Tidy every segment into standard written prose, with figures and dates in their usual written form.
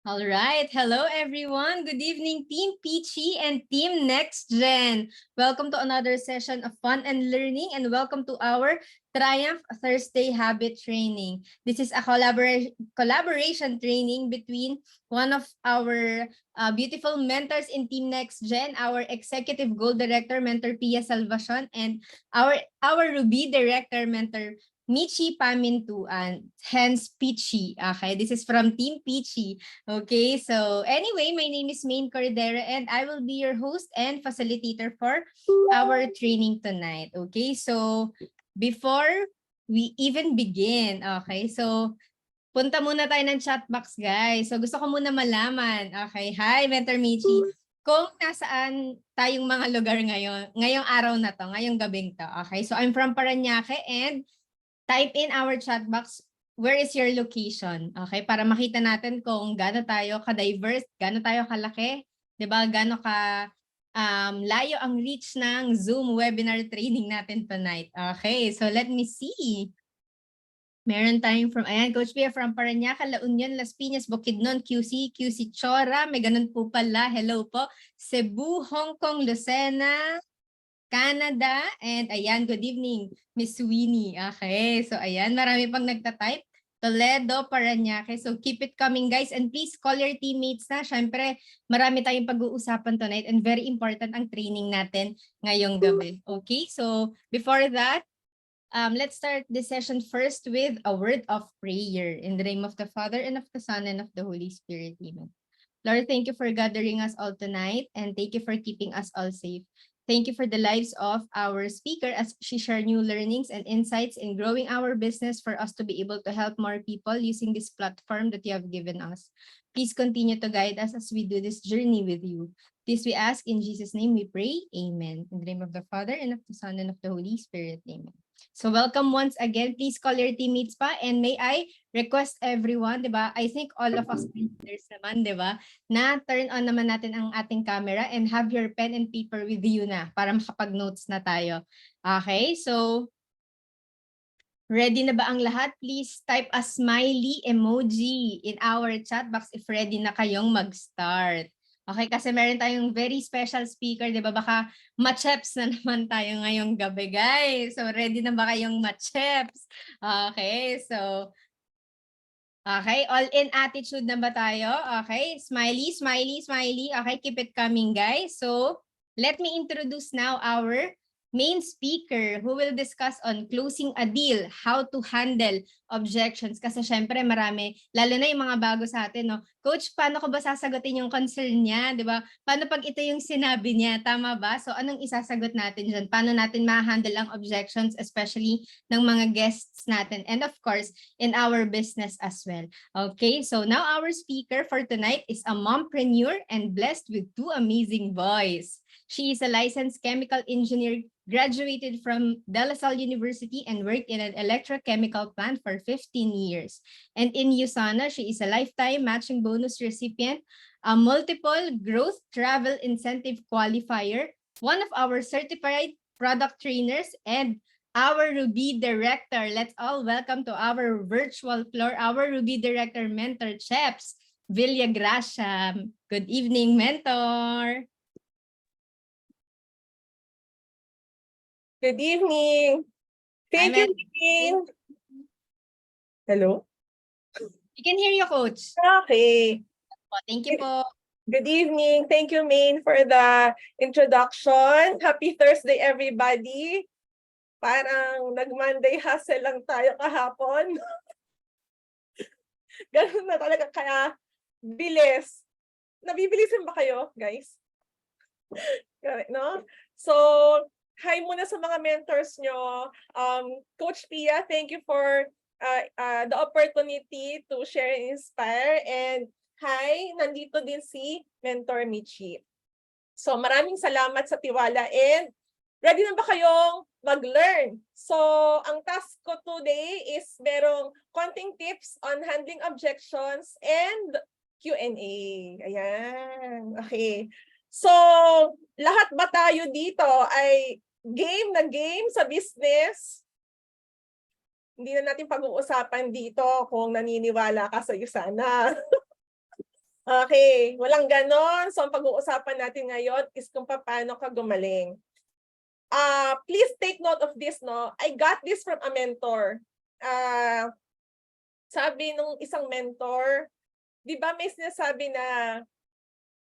All right. Hello, everyone. Good evening, Team Peachy and Team Next Gen. Welcome to another session of fun and learning, and welcome to our Triumph Thursday Habit Training. This is a collaboration training between one of our beautiful mentors in Team Next Gen, our Executive Goal Director, Mentor Pia Salvacion, and our Ruby Director, Mentor Michi Pamintuan, hence Peachy. Okay, this is from Team Peachy. Okay, so anyway, my name is Maine Cordero and I will be your host and facilitator for our training tonight. Okay, so before we even begin, okay, so punta muna tayo ng chat box, guys. So gusto ko muna malaman, okay, hi, Mentor Michi, kung nasaan tayong mga lugar ngayon, ngayong araw na to, ngayong gabing to. Okay, so I'm from Parañaque and type in our chat box, where is your location? Okay, para makita natin kung gaano tayo ka-diverse, gaano tayo kalaki, 'di ba? Gaano ka layo ang reach ng Zoom webinar training natin tonight. Okay, so let me see. Meron tayong from, ayan, Coach Pia from Parañaque, La Union, Las Piñas, Bukidnon, QC Chora, may ganun po pala. Hello po. Cebu, Hong Kong, Lucena, Canada, and ayan, good evening, Miss Winnie. Okay, so ayan, marami pang nagtatype. Toledo, Parañaque. So keep it coming, guys. And please call your teammates na. Siyempre, marami tayong pag-uusapan tonight and very important ang training natin ngayong gabi. Okay, so before that, let's start this session first with a word of prayer. In the name of the Father, and of the Son, and of the Holy Spirit. Amen. Lord, thank you for gathering us all tonight, and thank you for keeping us all safe. Thank you for the lives of our speaker as she shared new learnings and insights in growing our business for us to be able to help more people using this platform that you have given us. Please continue to guide us as we do this journey with you. This we ask in Jesus' name we pray. Amen. In the name of the Father, and of the Son, and of the Holy Spirit. Amen. So welcome once again. Please call your teammates pa, and may I request everyone, di ba? I think all of us leaders naman, di ba? Na turn on naman natin ang ating camera and have your pen and paper with you na para makapag-notes na tayo. Okay, so ready na ba ang lahat? Please type a smiley emoji in our chat box if ready na kayong mag-start. Okay, kasi meron tayong very special speaker, di ba? Baka macheps na naman tayo ngayong gabi, guys. So ready na ba kayong macheps? Okay, so okay, all-in attitude na ba tayo? Okay, smiley, smiley, smiley. Okay, keep it coming, guys. So, let me introduce now our main speaker who will discuss on closing a deal, how to handle objections. Kasi syempre marami, lalo na yung mga bago sa atin, no? Coach, paano ko ba sasagutin yung concern niya? Di ba? Paano pag ito yung sinabi niya? Tama ba? So, anong isasagot natin dyan? Paano natin ma-handle ang objections, especially ng mga guests natin? And of course, in our business as well. Okay, so now our speaker for tonight is a mompreneur and blessed with two amazing boys. She is a licensed chemical engineer, graduated from De La Salle University and worked in an electrochemical plant for 15 years. And in USANA, she is a lifetime matching bonus recipient, a multiple growth travel incentive qualifier, one of our certified product trainers, and our Ruby Director. Let's all welcome to our virtual floor, our Ruby Director Mentor, Cheps Villagracia. Good evening, Mentor. Good evening. Thank you, Maine. Hello? You can hear you, Coach. Okay. Thank you po. Good evening. Thank you, Maine, for the introduction. Happy Thursday, everybody. Parang nag-Monday hustle lang tayo kahapon. Ganun na talaga, kaya bilis. Nabibilisan ba kayo, guys? No? So, hi muna sa mga mentors nyo. Coach Pia, thank you for the opportunity to share and inspire. And hi, nandito din si Mentor Michi. So maraming salamat sa tiwala, and ready na ba kayong mag-learn? So ang task ko today is merong konting tips on handling objections and Q&A. Ayan. Okay. So lahat ba tayo dito ay game na game sa business? Hindi na natin pag-uusapan dito kung naniniwala ka sa USANA. Okay, walang ganon. So, ang pag-uusapan natin ngayon is kung paano ka gumaling. Please take note of this, no? I got this from a mentor. Sabi nung isang mentor, di ba may sinasabi na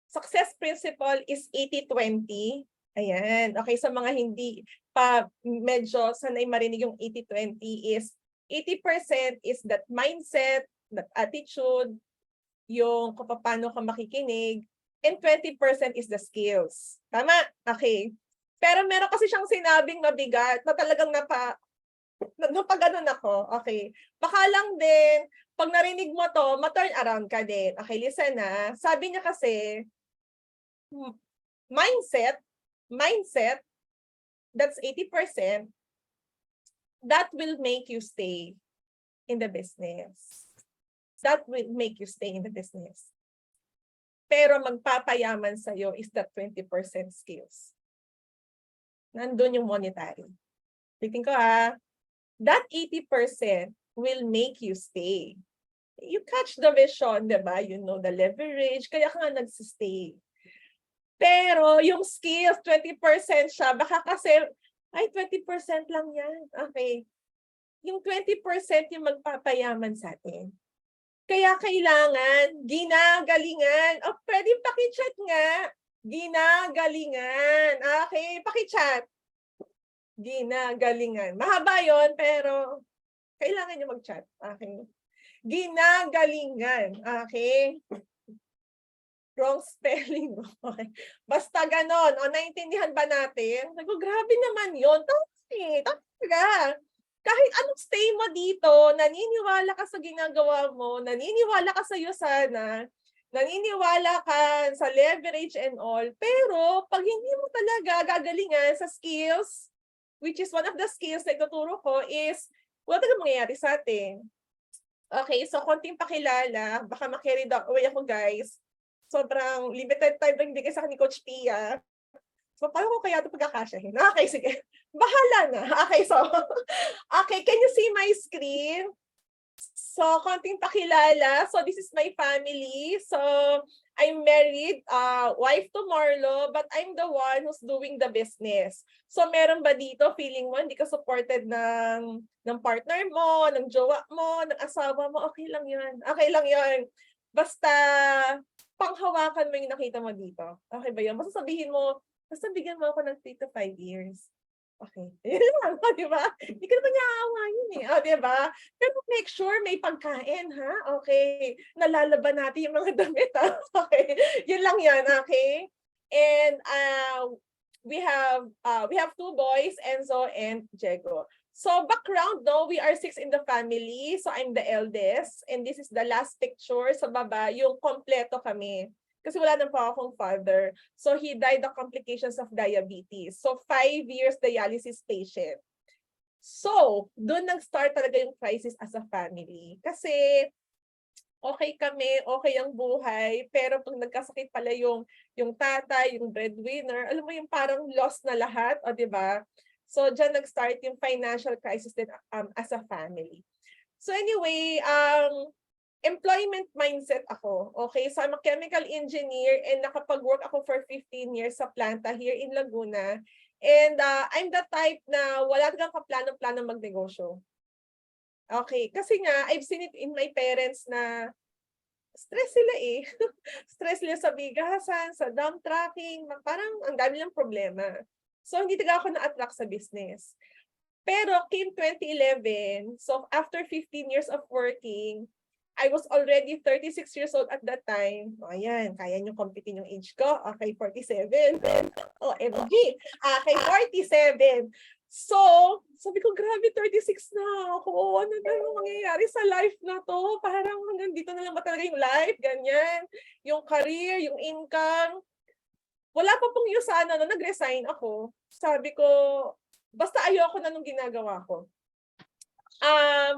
success principle is 80-20? Ayan. Okay, sa mga hindi pa medyo sanay marinig yung 80-20 is 80% is that mindset, that attitude, yung kung paano ka makikinig, and 20% is the skills. Tama? Okay. Pero meron kasi siyang sinabing mabigat na talagang napaganon ako. Okay. Baka lang din, pag narinig mo to, ma-turn around ka din. Okay, listen na. Sabi niya kasi, mindset, that's 80%, that will make you stay in the business. That will make you stay in the business. Pero magpapayaman sa'yo is that 20% skills. Nandun yung monetary. Titingin ko that 80% will make you stay. You catch the vision, di ba? You know the leverage, kaya ka nga nagsistay. Pero yung skills, 20% siya. Baka kasi, ay, 20% lang yan. Okay. Yung 20% yung magpapayaman sa atin. Kaya kailangan, ginagalingan. O, pwede pakichat nga. Ginagalingan. Okay, pakichat. Ginagalingan. Mahaba yon pero kailangan nyo mag-chat. Okay. Ginagalingan. Okay. Wrong spelling. Okay. Basta ganon. O, naintindihan ba natin? Nago, grabe naman yun. Talaga. Kahit anong stay mo dito, naniniwala ka sa ginagawa mo, naniniwala ka sa iyo sana, naniniwala ka sa leverage and all, pero pag hindi mo talaga gagalingan sa skills, which is one of the skills na ituturo ko is, wala talaga mangyayari sa atin. Okay, so konting pakilala, baka ma-carry away ako guys. Sobrang limited time lang bigay sa akin ni Coach Pia. So, paano ko kaya ito pagkakasyahin? Okay, sige. Bahala na. Okay, so, okay, can you see my screen? So, konting pakilala. So, this is my family. So, I'm married, wife to Marlo, but I'm the one who's doing the business. So, meron ba dito, feeling mo, hindi ka supported ng partner mo, ng jowa mo, ng asawa mo, okay lang yun. Okay lang yun. Basta, panghawakan mo yung nakita mo dito. Okay ba yun? Basta sabihin mo, basta bigyan mo ako ng 3 to 5 years. Okay. Yun lang, di ba? Hindi ka naman niya aawayin eh. Di ba? Pero make sure may pagkain, ha? Okay. Nalalaban natin yung mga damit, ha? Okay. Yun lang yan, okay? And we have 2 boys, Enzo and Diego. So background, no, we are 6 in the family. So I'm the eldest. And this is the last picture sa baba, yung kompleto kami. Kasi wala na po akong father. So he died of complications of diabetes. So 5 years dialysis patient. So, doon nag-start talaga yung crisis as a family. Kasi okay kami, okay ang buhay, pero pag nagkasakit pala yung tatay, yung breadwinner, alam mo yung parang lost na lahat, o di ba? So diyan nag-start yung financial crisis din as a family. So anyway, employment mindset ako. Okay, so I'm a chemical engineer and nakapag-work ako for 15 years sa planta here in Laguna. And I'm the type na wala talagang kaplano-plano magnegosyo. Okay, kasi nga, I've seen it in my parents na stress sila eh. Stress sila sa bigasan, sa dump trucking, parang ang dami lang problema. So, hindi talaga ako na-attract sa business. Pero came 2011, so after 15 years of working, I was already 36 years old at that time. O, ayan, kaya nyo computein yung age ko. Okay, 47. O, MG. Okay, 47. So, sabi ko, grabe, 36 na ako. Ano na yung mangyayari sa life na to? Parang hanggang dito na lang ba talaga yung life? Ganyan. Yung career, yung income. Wala pa pong yusana na nag-resign ako. Sabi ko, basta ayoko na nung ginagawa ko.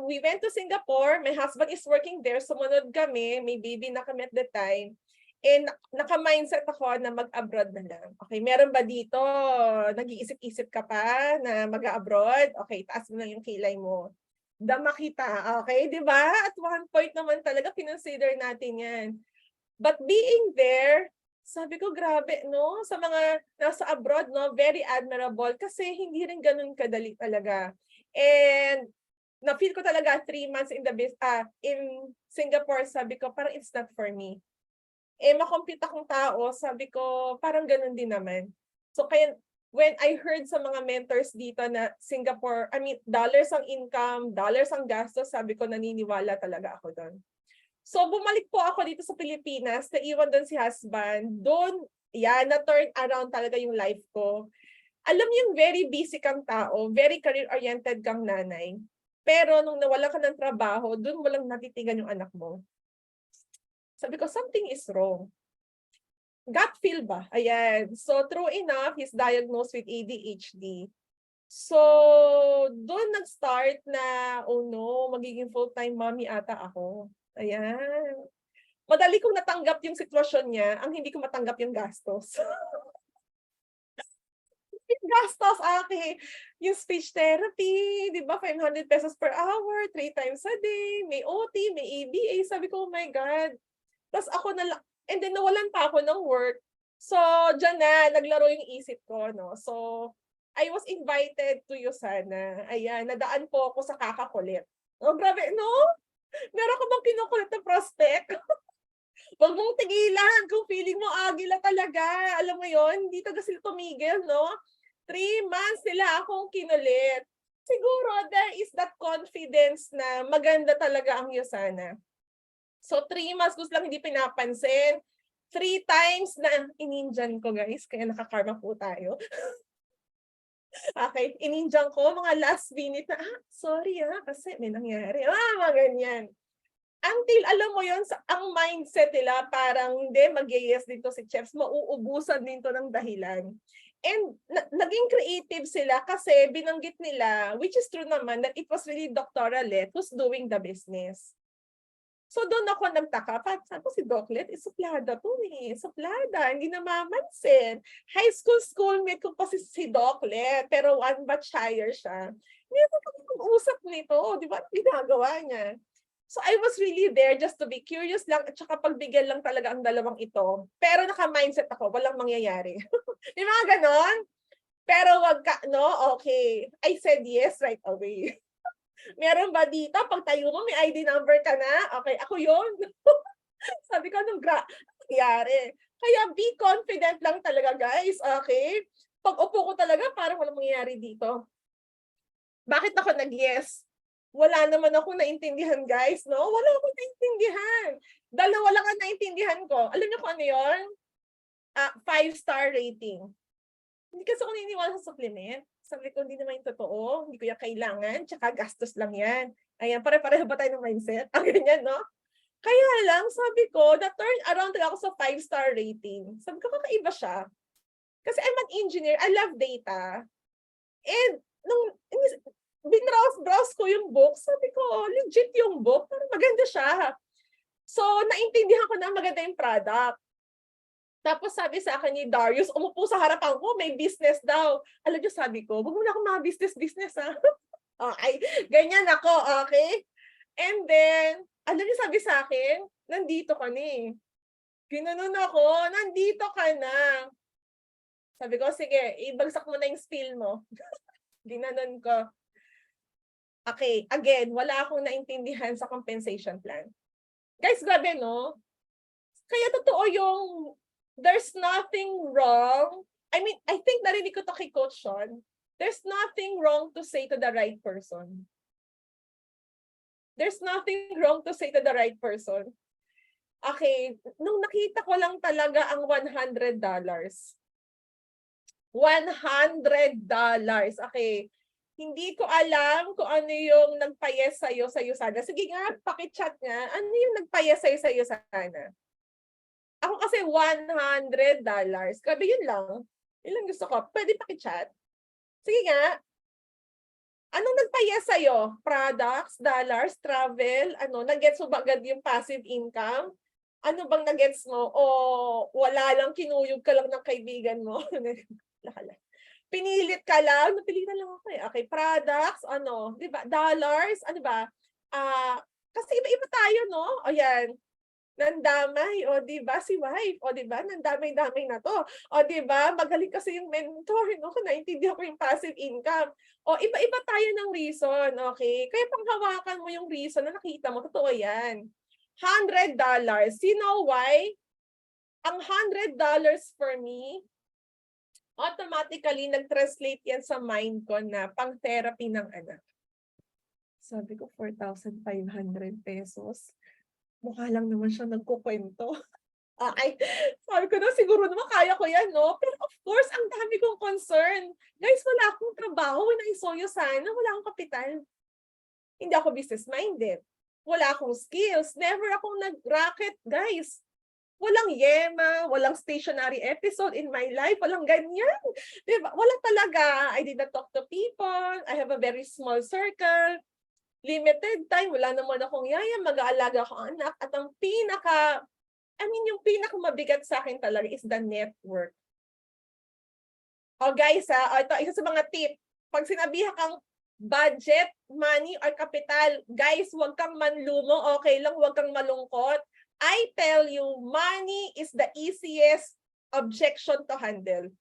We went to Singapore. My husband is working there. Sumunod kami. May baby na kami at the time. And naka-mindset ako na mag-abroad na lang. Okay, meron ba dito? Nag-iisip-isip ka pa na mag-abroad? Okay, taas mo lang yung kilay mo. Dama kita. Okay, di ba? At one point naman talaga, consider natin yan. But being there, sabi ko, grabe, no? Sa mga nasa abroad, no? Very admirable kasi hindi rin ganun kadali talaga. And na-feel ko talaga 3 months in Singapore, sabi ko, parang it's not for me. Makompute akong tao, sabi ko, parang ganun din naman. So kaya, when I heard sa mga mentors dito na Singapore, dollars ang income, dollars ang gastos, sabi ko, naniniwala talaga ako doon. So bumalik po ako dito sa Pilipinas, naiwan doon si husband. Doon, na-turn around talaga yung life ko. Alam mo yung very busy kang tao, very career-oriented kang nanay. Pero nung nawala ka ng trabaho, doon mo lang natitigan yung anak mo. Sabi ko, something is wrong. Gut feel ba? Ayan. So true enough, he's diagnosed with ADHD. So, doon nag-start na, oh no, magiging full-time mommy ata ako. Ayan. Madali kong natanggap yung sitwasyon niya, ang hindi ko matanggap yung gastos. Yung gastos, yung speech therapy, di ba, 500 pesos per hour, 3 times a day, may OT, may ABA. Sabi ko, oh my God. Tapos ako and then nawalan pa ako ng work. So, dyan na, naglaro yung isip ko, no? So, I was invited to Yusana. Ayan, nadaan po ako sa kakakulit. Oh, grabe, no? Meron ko bang kinukulit na prospect? Huwag mong tigilan kung feeling mo agila talaga. Alam mo yon, hindi talaga sila tumigil, no? 3 months sila akong kinulit. Siguro, there is that confidence na maganda talaga ang Yusana. So, 3 months ko lang hindi pinapansin. 3 times na ininjan ko, guys. Kaya nakakarma po tayo. Okay, ininjan ko mga last minute na, sorry kasi may nangyari. Mga ganyan. Until, alam mo yon, ang mindset nila parang, hindi, mag-yes dito si Chefs, mauubusan dito ng dahilan. And naging creative sila kasi binanggit nila, which is true naman, that it was really Dr. Let who's doing the business. So doon ako nagtaka, sabi ko si Doc Let, suplada to suplada, hindi namamansin. High school schoolmate ko pa si Doc Let, pero 1 batch higher siya. Hindi ako usap nito, di ba, ginagawa niya. So I was really there just to be curious lang at saka pagbigyan lang talaga ang dalawang ito. Pero naka-mindset ako, walang mangyayari. Yung mga ganon. Pero wag ka, no? Okay. I said yes right away. Meron ba dito? Pag tayo mo, may ID number ka na? Okay, ako yun. Sabi ko, anong nangyari? Kaya be confident lang talaga, guys. Okay? Pag upo ko talaga, parang walang mangyayari dito. Bakit ako nag-yes? Wala naman ako naintindihan, guys, no? Wala akong naintindihan. Dalawa lang ang naintindihan ko. Alam niyo kung ano yun? 5-star rating. Hindi kasi ako naniniwala sa supplement. Sabi ko, hindi naman yung totoo. Hindi ko yan kailangan. Tsaka gastos lang yan. Ayan, pare-pareho ba tayo ng mindset? Ang ganyan, no? Kaya lang, sabi ko, na-turn around ako sa 5-star rating. Sabi ko, kakaiba siya. Kasi I'm an engineer. I love data. And nung binrowse ko yung book, sabi ko, legit yung book. Parang maganda siya. So, naintindihan ko na maganda yung product. Tapos sabi sa akin ni Darius, umupo sa harapan ko, may business daw. Alam niyo, sabi ko, wag mo na akong mga business ha. Okay, ganyan ako, okay? And then, alam niyo, sabi sa akin, nandito ka na Ginanon ako, nandito ka na. Sabi ko, sige, ibagsak mo na yung spill mo. Ginanon ko. Okay, again, wala akong naintindihan sa compensation plan. Guys, grabe, no? Kaya totoo yung there's nothing wrong. I mean, I think narinig ko to kay Coach Sean. There's nothing wrong to say to the right person. There's nothing wrong to say to the right person. Okay, nung nakita ko lang talaga ang $100. $100. Okay. Hindi ko alam kung ano yung nagpayes sa'yo sa Yusana. Sige nga, pakichat nga. Ano yung nagpayes sa'yo sa Yusana? Ako kasi $100. Grabe, yun lang. Yun lang gusto ko. Pwede pakichat? Sige nga. Anong nagpayes sa'yo? Products, dollars, travel? Ano? Nag-gets mo ba agad yung passive income? Ano bang nag-gets mo? O wala lang, kinuyog ka lang ng kaibigan mo? Pinilit ka lang? Napilitan lang ako Okay, products, ano? Diba? Dollars, ano ba? Kasi iba-iba tayo, no? O yan. nandamay, o di ba, si wife, o di ba, nandamay-damay na to. O di ba, magaling kasi yung mentor, no? Naintindihan ko yung passive income. O iba-iba tayo ng reason, okay? Kaya panghawakan mo yung reason na nakita mo, totoo yan. $100. You know why? Ang $100 for me, automatically nag-translate yan sa mind ko na pang-therapy ng anak. Sabi ko, 4,500 pesos. Mukha lang naman siya nagkukwento. Okay. Sabi ko na, siguro naman kaya ko yan, no? Pero of course, ang dami kong concern. Guys, wala akong trabaho. When I saw you sana, wala akong kapital. Hindi ako business-minded. Wala akong skills. Never akong nag-racket, guys. Walang yema, walang stationary episode in my life, walang ganyan. Diba? Wala talaga. I did not talk to people. I have a very small circle. Limited time, wala naman akong yaya, mag-aalaga ako ang anak. At ang yung pinakamabigat sa akin talaga is the network. O guys, ito, isa sa mga tip. Pag sinabihan kang budget, money, or capital, guys, huwag kang manlumo, okay lang, huwag kang malungkot. I tell you, money is the easiest objection to handle.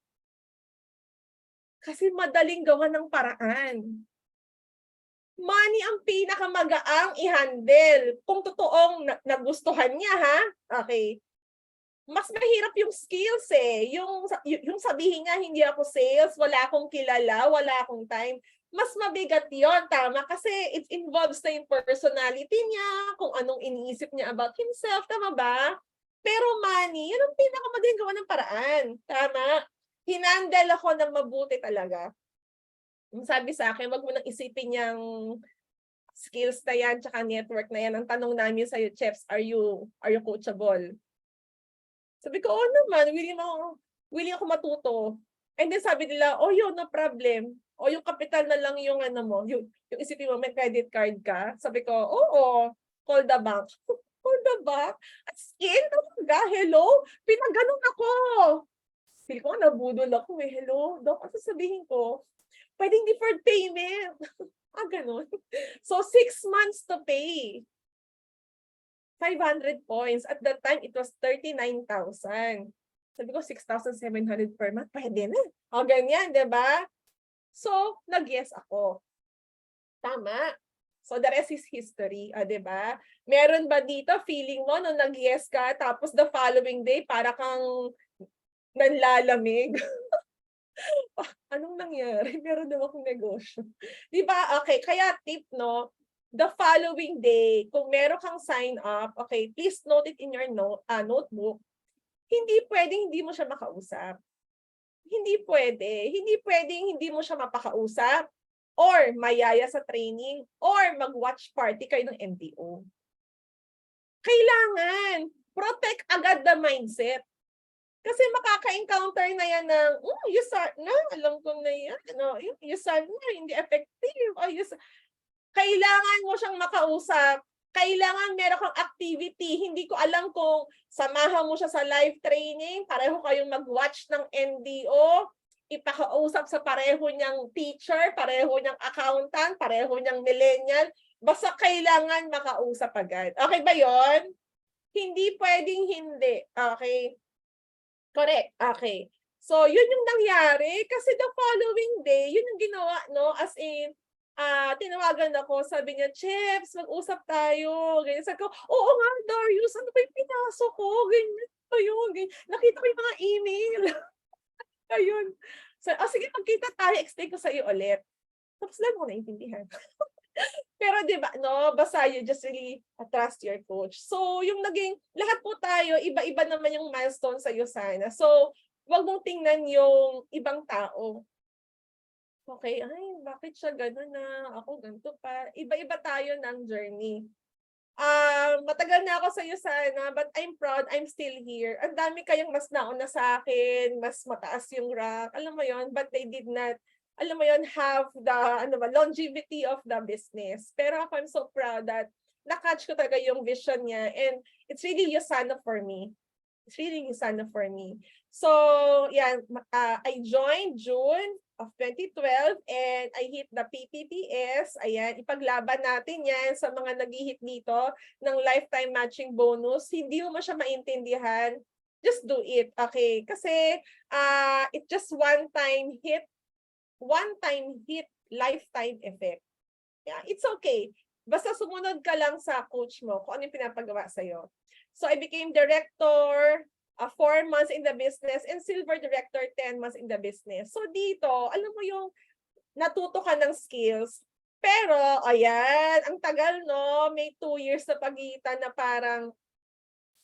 Kasi madaling gawa ng paraan. Money ang pinakamagaang i-handle. Kung totoong nagustuhan niya, ha? Okay. Mas mahirap yung skills eh. Yung sabihin nga, hindi ako sales, wala akong kilala, wala akong time. Mas mabigat yon, tama? Kasi it involves na yung personality niya, kung anong iniisip niya about himself, tama ba? Pero money, yun ang pinakamadaling gawa ng paraan. Tama? Hinandle ako ng mabuti talaga. Sabi sa akin, wag mo nang isipin yung skills na yan, tsaka network na yan. Ang tanong namin sa'yo, Chefs, are you coachable? Sabi ko, oo naman, willing ako matuto. And then sabi nila, oh yun, no problem. O yung capital na lang yung yung isipin mo, may credit card ka. Sabi ko, oo, call the bank. Call the bank? As in, talaga, hello? Pinaganon ako. Feel ko, nabudol ako eh. Hello, Dok, ano sabihin ko? Pwedeng deferred payment. Ganun. So, 6 months to pay. 500 points. At that time, it was 39,000. Sabi ko, 6,700 per month. Pwede na. Ganyan, di ba? So, nag-yes ako. Tama. So, the rest is history. Di ba? Meron ba dito, feeling mo, nung nag-yes ka, tapos the following day, para kang nanlalamig? Anong nangyari? Meron daw akong negosyo. Di ba? Okay, kaya tip, no? The following day, kung meron kang sign up, okay, please note it in your notebook. Hindi pwedeng hindi mo siya makausap. Hindi pwede. Hindi pwedeng hindi mo siya mapakausap or mayaya sa training or mag-watch party kayo ng MDO. Kailangan protect agad the mindset. Kasi makaka-encounter na yan ng, USAR na, alam ko na yan, yung USAR na, hindi effective. Kailangan mo siyang makausap. Kailangan meron kang activity. Hindi ko alam kung samahan mo siya sa live training, pareho kayong mag-watch ng NDO, ipakausap sa pareho niyang teacher, pareho niyang accountant, pareho niyang millennial. Basta kailangan makausap agad. Okay ba yon? Hindi pwedeng hindi. Okay? Correct. Okay. So, yun yung nangyari. Kasi the following day, yun yung ginawa, no? As in, tinawagan ako, sabi niya, Chefs, mag-usap tayo. Ganyan. Sabi ko, oo nga, Darius, ano ba yung pinasok ko? Ganyan pa yun. Ganyan. Nakita ko yung mga email. Ayun. So, sige, magkita tayo, explain ko sa iyo ulit. Tapos lang mo naintindihan. Pero di ba, no, basta you just really trust your coach. So, yung lahat po tayo, iba-iba naman yung milestone sa iyo sana. So, wag mong tingnan yung ibang tao. Okay, ay, bakit siya gano'n na? Ako ganito pa. Iba-iba tayo ng journey. Matagal na ako sa iyo sana, but I'm proud I'm still here. Ang dami kayong mas nauna sa akin, mas mataas yung rank. Alam mo yon, but they did not, alam mo yon, have the longevity of the business. Pero ako, I'm so proud that na-catch ko talaga yung vision niya, and it's really Usana for me. It's really Usana for me. So, yan, I joined June. of 2012 and I hit the PPPS. Ayan, ipaglaban natin yan sa mga nag-hit dito ng lifetime matching bonus. Hindi mo siya maintindihan, just do it, okay? Kasi it just one-time hit, lifetime effect. Yeah, it's okay. Basta sumunod ka lang sa coach mo kung ano yung pinapagawa sa'yo. So I became director, 4 months in the business, and silver director, 10 months in the business. So dito, alam mo yung natuto ka ng skills. Pero, ayan, ang tagal, no? May 2 years na pagitan na parang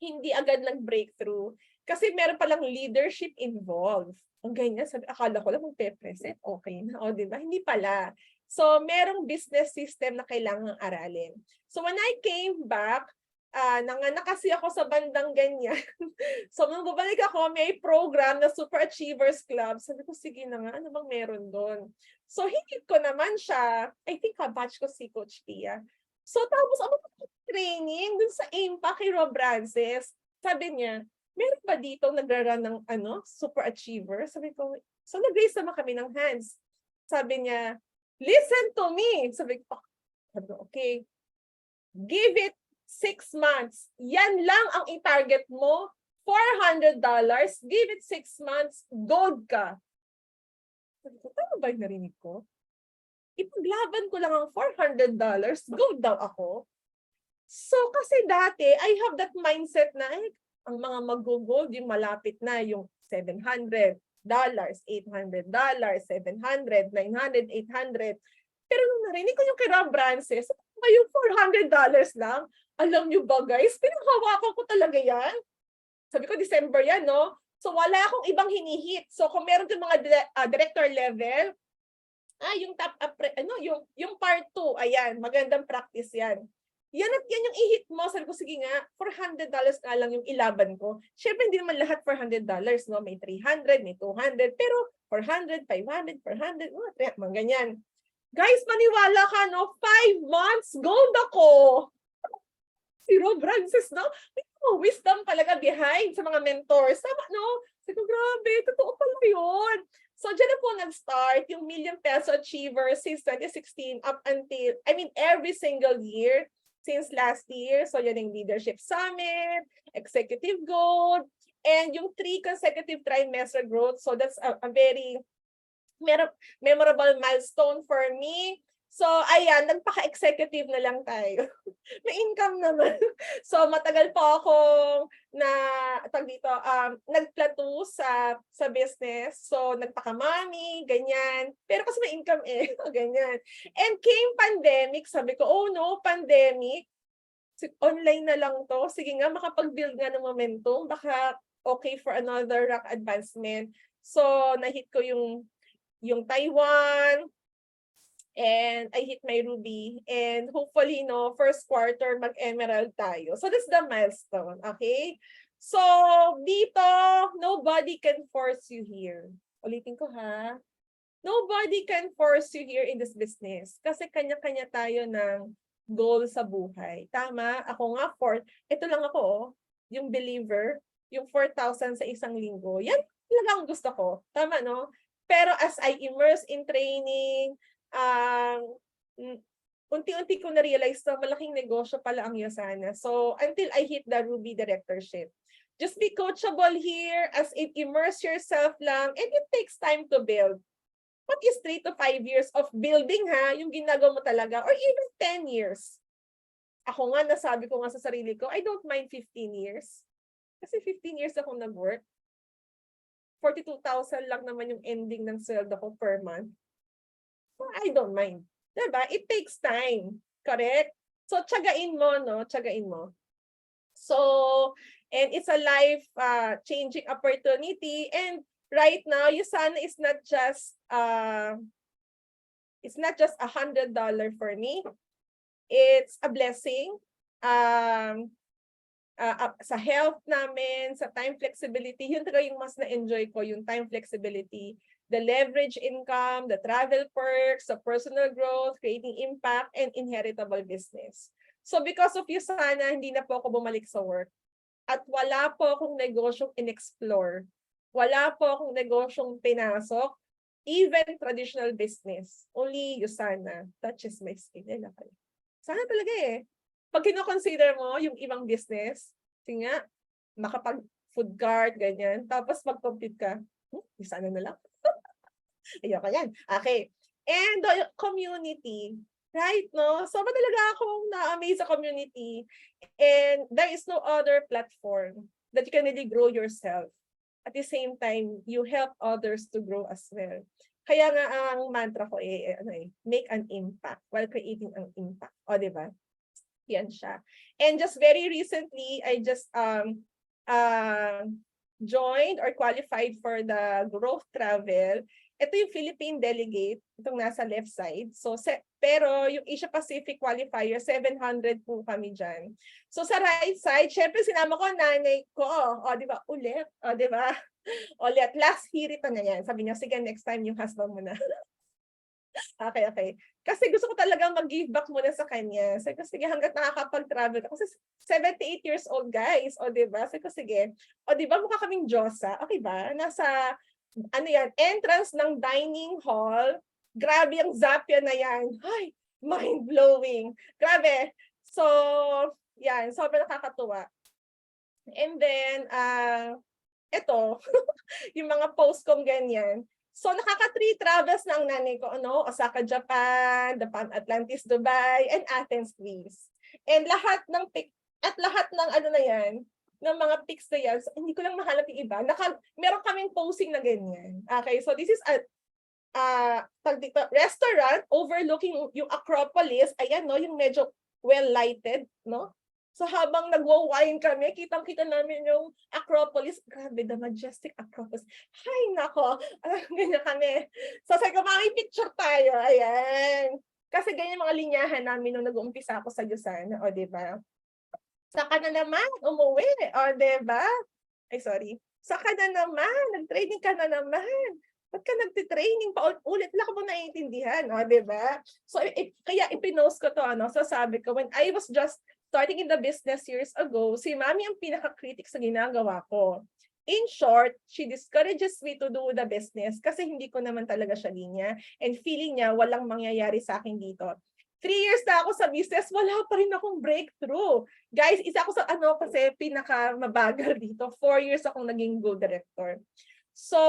hindi agad nag-breakthrough. Kasi meron palang leadership involved. Ang ganyan, sabi, akala ko lang magpe-present, okay na. O, di ba? Hindi pala. So, merong business system na kailangang aralin. So, when I came back, nanganak kasi ako sa bandang ganyan. So, nung babalik ako, may program na Super Achievers Club. Sabi ko, sige na nga, ano bang meron doon? So, hinit ko naman siya. I think kabatch ko si Coach Pia. So, tapos ako training dun sa AIMPA kay Rob Francis. Sabi niya, meron ba dito nagra-run ng Super Achiever? Sabi ko, so nag-raise naman kami ng hands. Sabi niya, listen to me. Sabi ko, okay. Give it 6 months. Yan lang ang i-target mo. $400. Give it 6 months. Gold ka. Sabi ko, tama ba yung narinig ko? Ipaglaban ko lang ang $400. Gold daw ako. So, kasi dati, I have that mindset na, ang mga mag-gold, yung malapit na, yung $700, $800, $700, $900, $800. Pero nung narinig ko yung kay Rob Francis, ba yung $400 lang? Alam nyo ba guys, pinanghawakan ko talaga yan. Sabi ko, December yan, no? So, wala akong ibang hinihit. So, kung meron yung mga director level, yung top, yung part 2, ayan, magandang practice yan. Yan at yan yung i-hit mo. Sabi ko, sige nga, $400 nga lang yung ilaban ko. Siyempre, hindi naman lahat $400, no? May 300, may 200, pero 400, 500, 400, mga ganyan. Guys, maniwala ka, no? 5 months, gold ako! Si Rob Francis, no? May wisdom talaga behind sa mga mentors. Tama, no? Sabi ko, grabe, totoo pala yun. So, dyan na po nag-start yung million peso achiever since 2016 up until, every single year since last year. So, yan yung Leadership Summit, Executive Gold, and yung 3 consecutive trimester growth. So, that's a very memorable milestone for me. So, ayan, nagpaka-executive na lang tayo. May income naman. So, matagal po akong nag-plateau sa business. So, nagpaka-mommy, ganyan. Pero kasi may income ganyan. And came pandemic, sabi ko, oh no, pandemic. Online na lang to. Sige nga, makapag-build nga ng momentum. Baka okay for another rank advancement. So, na-hit ko yung Taiwan, and I hit my Ruby, and hopefully, no, first quarter mag-emerald tayo. So that's the milestone, okay? So dito, nobody can force you here. Ulitin ko ha. Nobody can force you here in this business. Kasi kanya-kanya tayo ng goal sa buhay. Tama? Ako nga, ito lang ako, yung believer, yung 4,000 sa isang linggo. Yan lang ang gusto ko. Tama, no? Pero as I immerse in training, unti-unti ko na-realize na malaking negosyo pala ang Yosana. So, until I hit the Ruby directorship. Just be coachable here, as in immerse yourself lang, and it takes time to build. What is 3 to 5 years of building, ha? Yung ginagawa mo talaga, or even 10 years. Ako nga, nasabi ko nga sa sarili ko, I don't mind 15 years. Kasi 15 years akong nag-work. 42,000 lang naman yung ending ng sweldo ko per month. I don't mind. Diba? It takes time. Correct? So, tsagain mo, no? Tsagain mo. So, and it's a life-changing opportunity. And right now, Yosana is not just $100 for me. It's a blessing. Sa health namin, sa time flexibility, yun talaga yung mas na-enjoy ko, yung time flexibility. The leverage income, the travel perks, the personal growth, creating impact, and inheritable business. So because of Yosana, hindi na po ako bumalik sa work. At wala po akong negosyong in-explore. Wala po akong negosyong pinasok. even traditional business. Only Yusana touches my skin. Yan lang pala. Sana talaga eh. Pag kino-consider mo yung ibang business, sige nga, makapag-food cart, ganyan. Tapos mag-compete ka, Yusana na lang. Ayoko yan. Okay. And the community, right, no? So, talaga akong na-amaze sa community. And there is no other platform that you can really grow yourself. At the same time, you help others to grow as well. Kaya nga ang mantra ko make an impact while creating an impact. O, di ba? Yan siya. And just very recently, I just joined or qualified for the Growth Travel. Ito yung Philippine delegate, itong nasa left side. So, pero yung Asia Pacific qualifier, 700 po kami dyan. So, sa right side, syempre sinama ko nanay ko. O, di ba? Ulit. O, di ba? Ulit. Last year ito na yan. Sabi niya, sige, next time yung husband mo na. Okay. Kasi gusto ko talagang mag-give back muna sa kanya. Sabi ko, sige, hanggat nakakapag-travel. Kasi 78 years old, guys. O, di ba? Sabi ko, sige. O, di ba? Mukha kaming Diyosa. Okay ba? Nasa entrance ng dining hall, grabe ang Zapia na yan. Ay, mind-blowing. Grabe. So, yan, sobrang nakakatuwa. And then, ito, yung mga post kong ganyan. So, nakaka-3 travels na ang nanay ko, Osaka, Japan, Japan, Atlantis, Dubai, and Athens, Greece. And lahat ng ng mga pics na yan, so, hindi ko lang mahanap yung iba. Meron kaming posing na ganyan. Okay, so this is a restaurant overlooking yung Acropolis. Ayan, no, yung medyo well-lighted, no? So habang nagwa-wine kami, kitang-kita namin yung Acropolis. Grabe, the majestic Acropolis. Hay, nako. Ganyan kami. So sabi ko, mami, picture tayo. Ayan. Kasi ganyan mga linyahan namin nung nag-uumpisa ako sa Yusana. O, diba? Saka na naman, umuwi. O, diba? Ay, sorry. Saka na naman, nag-training ka na naman. Ba't ka nagtitraining pa ulit? Wala ka mo naiintindihan. O, diba? So, kaya ipinost ko to, So, sabi ko, when I was just starting in the business years ago, si Mami ang pinaka-critic sa ginagawa ko. In short, she discourages me to do the business kasi hindi ko naman talaga siya linya and feeling niya walang mangyayari sa akin dito. 3 years na ako sa business, wala pa rin akong breakthrough. Guys, isa ako sa kasi pinaka-mabagal dito. 4 years akong naging go director. So,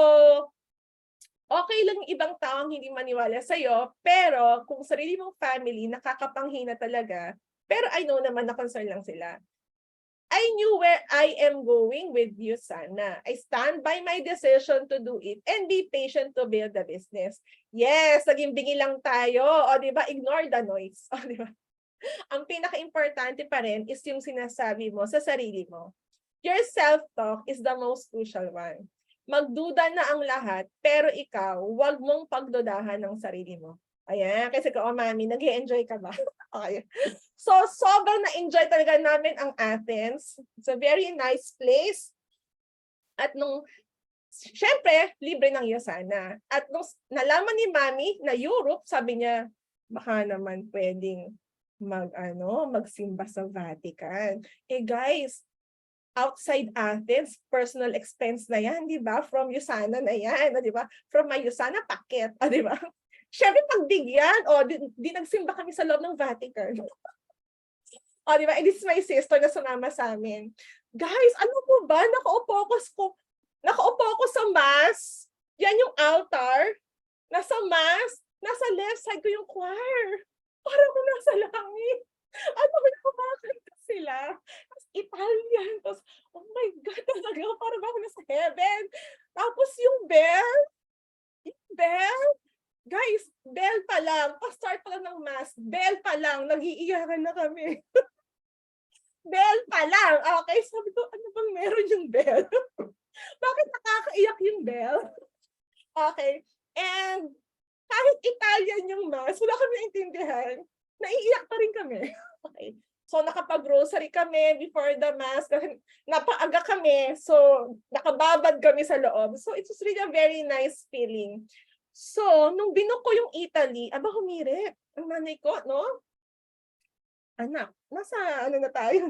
okay lang yung ibang taong hindi maniwala sa'yo, pero kung sarili mong family, nakakapanghina talaga, pero I know naman na concern lang sila. I knew where I am going with Yusana. I stand by my decision to do it and be patient to build the business. Yes, naging bingi lang tayo. O, di ba? Ignore the noise. O, di ba? Ang pinaka-importante pa rin is yung sinasabi mo sa sarili mo. Your self-talk is the most crucial one. Magduda na ang lahat, pero ikaw, huwag mong pagdudahan ng sarili mo. Ayan, kasi Mami, nag-enjoy ka ba? Okay. So, sobrang na-enjoy talaga namin ang Athens. It's a very nice place. At syempre, libre ng Yusana. At nung nalaman ni Mami na Europe, sabi niya, baka naman pwedeng magsimba sa Vatican. Guys, outside Athens, personal expense na yan, di ba? From Yusana na yan, di ba? From my Yusana packet, di ba? Siyempre, pagbigyan, di nagsimba kami sa loob ng Vatican. Di ba? And this is my sister na sumama sa amin. Guys, ano po ba? Nakaupo ko sa mass. Yan yung altar. Nasa mass. Nasa left side ko yung choir. Parang ako nasa langit. Kumakanta sila. Tapos Italian. Tapos, oh my God, talaga, parang ako nasa heaven. Tapos yung bell, guys, bell pa lang, pa-start pa lang ng mass, bell pa lang, nag-iiyakan na kami. Bell pa lang. Okay, sabi ko, ano bang meron yung bell? Bakit nakakaiyak yung bell? Okay, and kahit Italian yung mass, wala kami naintindihan, naiiyak pa rin kami. Okay. So, nakapag-grocery kami before the mass, kasi napaaga kami, so nakababad kami sa loob. So, it was really a very nice feeling. So, nung binook ko yung Italy, humirit ang nanay ko, no? Anak, nasa na tayo?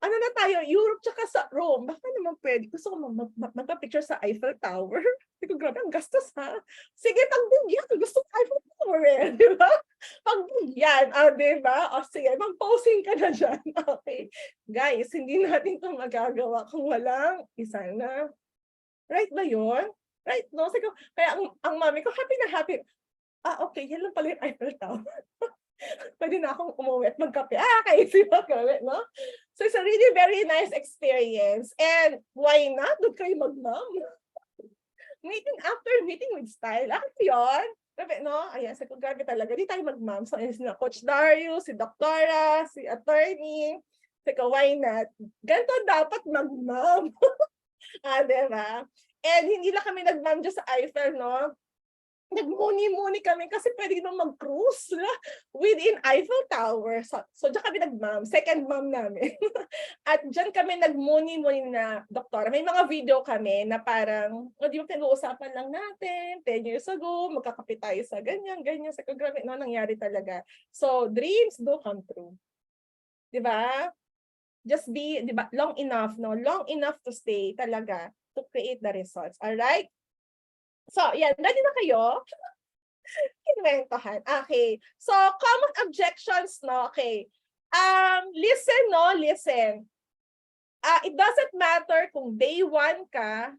ano na tayo, Europe tsaka sa Rome. Baka naman pwede. Gusto ko magpa-picture sa Eiffel Tower. Hindi ko, grabe, ang gastos ha. Sige, pagbigyan. Gusto ko Eiffel Tower eh. Di ba? Pagbigyan. Di ba? O sige, mag-posing ka na dyan. Okay. Guys, hindi natin ito magagawa kung walang isa na. Right ba yun? Right, no? Sige, kaya ang mami ko, happy na happy. Okay, yan lang pala yung Eiffel Tower. Pwede na akong umuwi at magkape. Kaisip ako, no? So it's a really very nice experience. And why not? Doon kayo mag-mom. Meeting after meeting with style. Yun. Grabe, no? Ayan, sabi ko, grabe talaga. Di tayo mag-mom. So, si Coach Darius, si Doktora, si Attorney. Sabi ko, why not? Ganito dapat mag-mom. Diba? And hindi lang kami nag-mom dyan sa Eiffel, no? Nagmuni-muni kami kasi pwede nung mag-cruise within Eiffel Tower. So dyan kami nag-mom, second mom namin. At dyan kami nagmuni-muni na, Doktora. May mga video kami na parang, di ba pinag-uusapan lang natin, 10 years ago, magkakapit tayo sa ganyan. Sa grabe, no, nangyari talaga. So, dreams do come true. Di ba? Just be, di ba, long enough, no? Long enough to stay talaga to create the results. Alright? So, yan. Ready na kayo? Kinwentohan. Okay. So, common objections, no? Okay. Listen, no? Listen. It doesn't matter kung day 1 ka,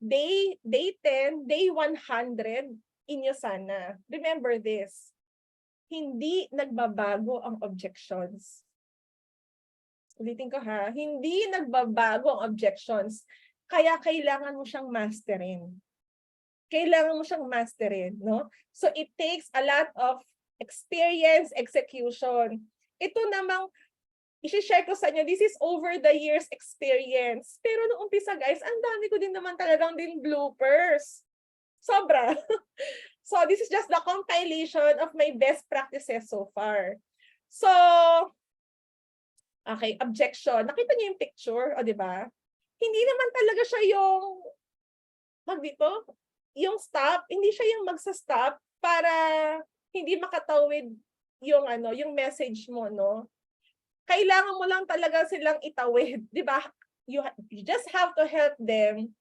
day 10, day 100, inyo sana. Remember this. Hindi nagbabago ang objections. Ulitin ko ha. Hindi nagbabago ang objections. Kaya kailangan mo siyang masterin. Kailangan mo siyang masterin, no? So it takes a lot of experience, execution. Ito namang i-share ko sa inyo, this is over the years experience. Pero nung umpisa guys, ang dami ko din naman talagang din bloopers. Sobra. So this is just the compilation of my best practices so far. So, okay, objection. Nakita niyo yung picture, o di ba? Hindi naman talaga siya yung yung stop, hindi siya yung magsa-stop para hindi makatawid yung yung message mo, no? Kailangan mo lang talaga silang itawid, 'di ba? You just have to help them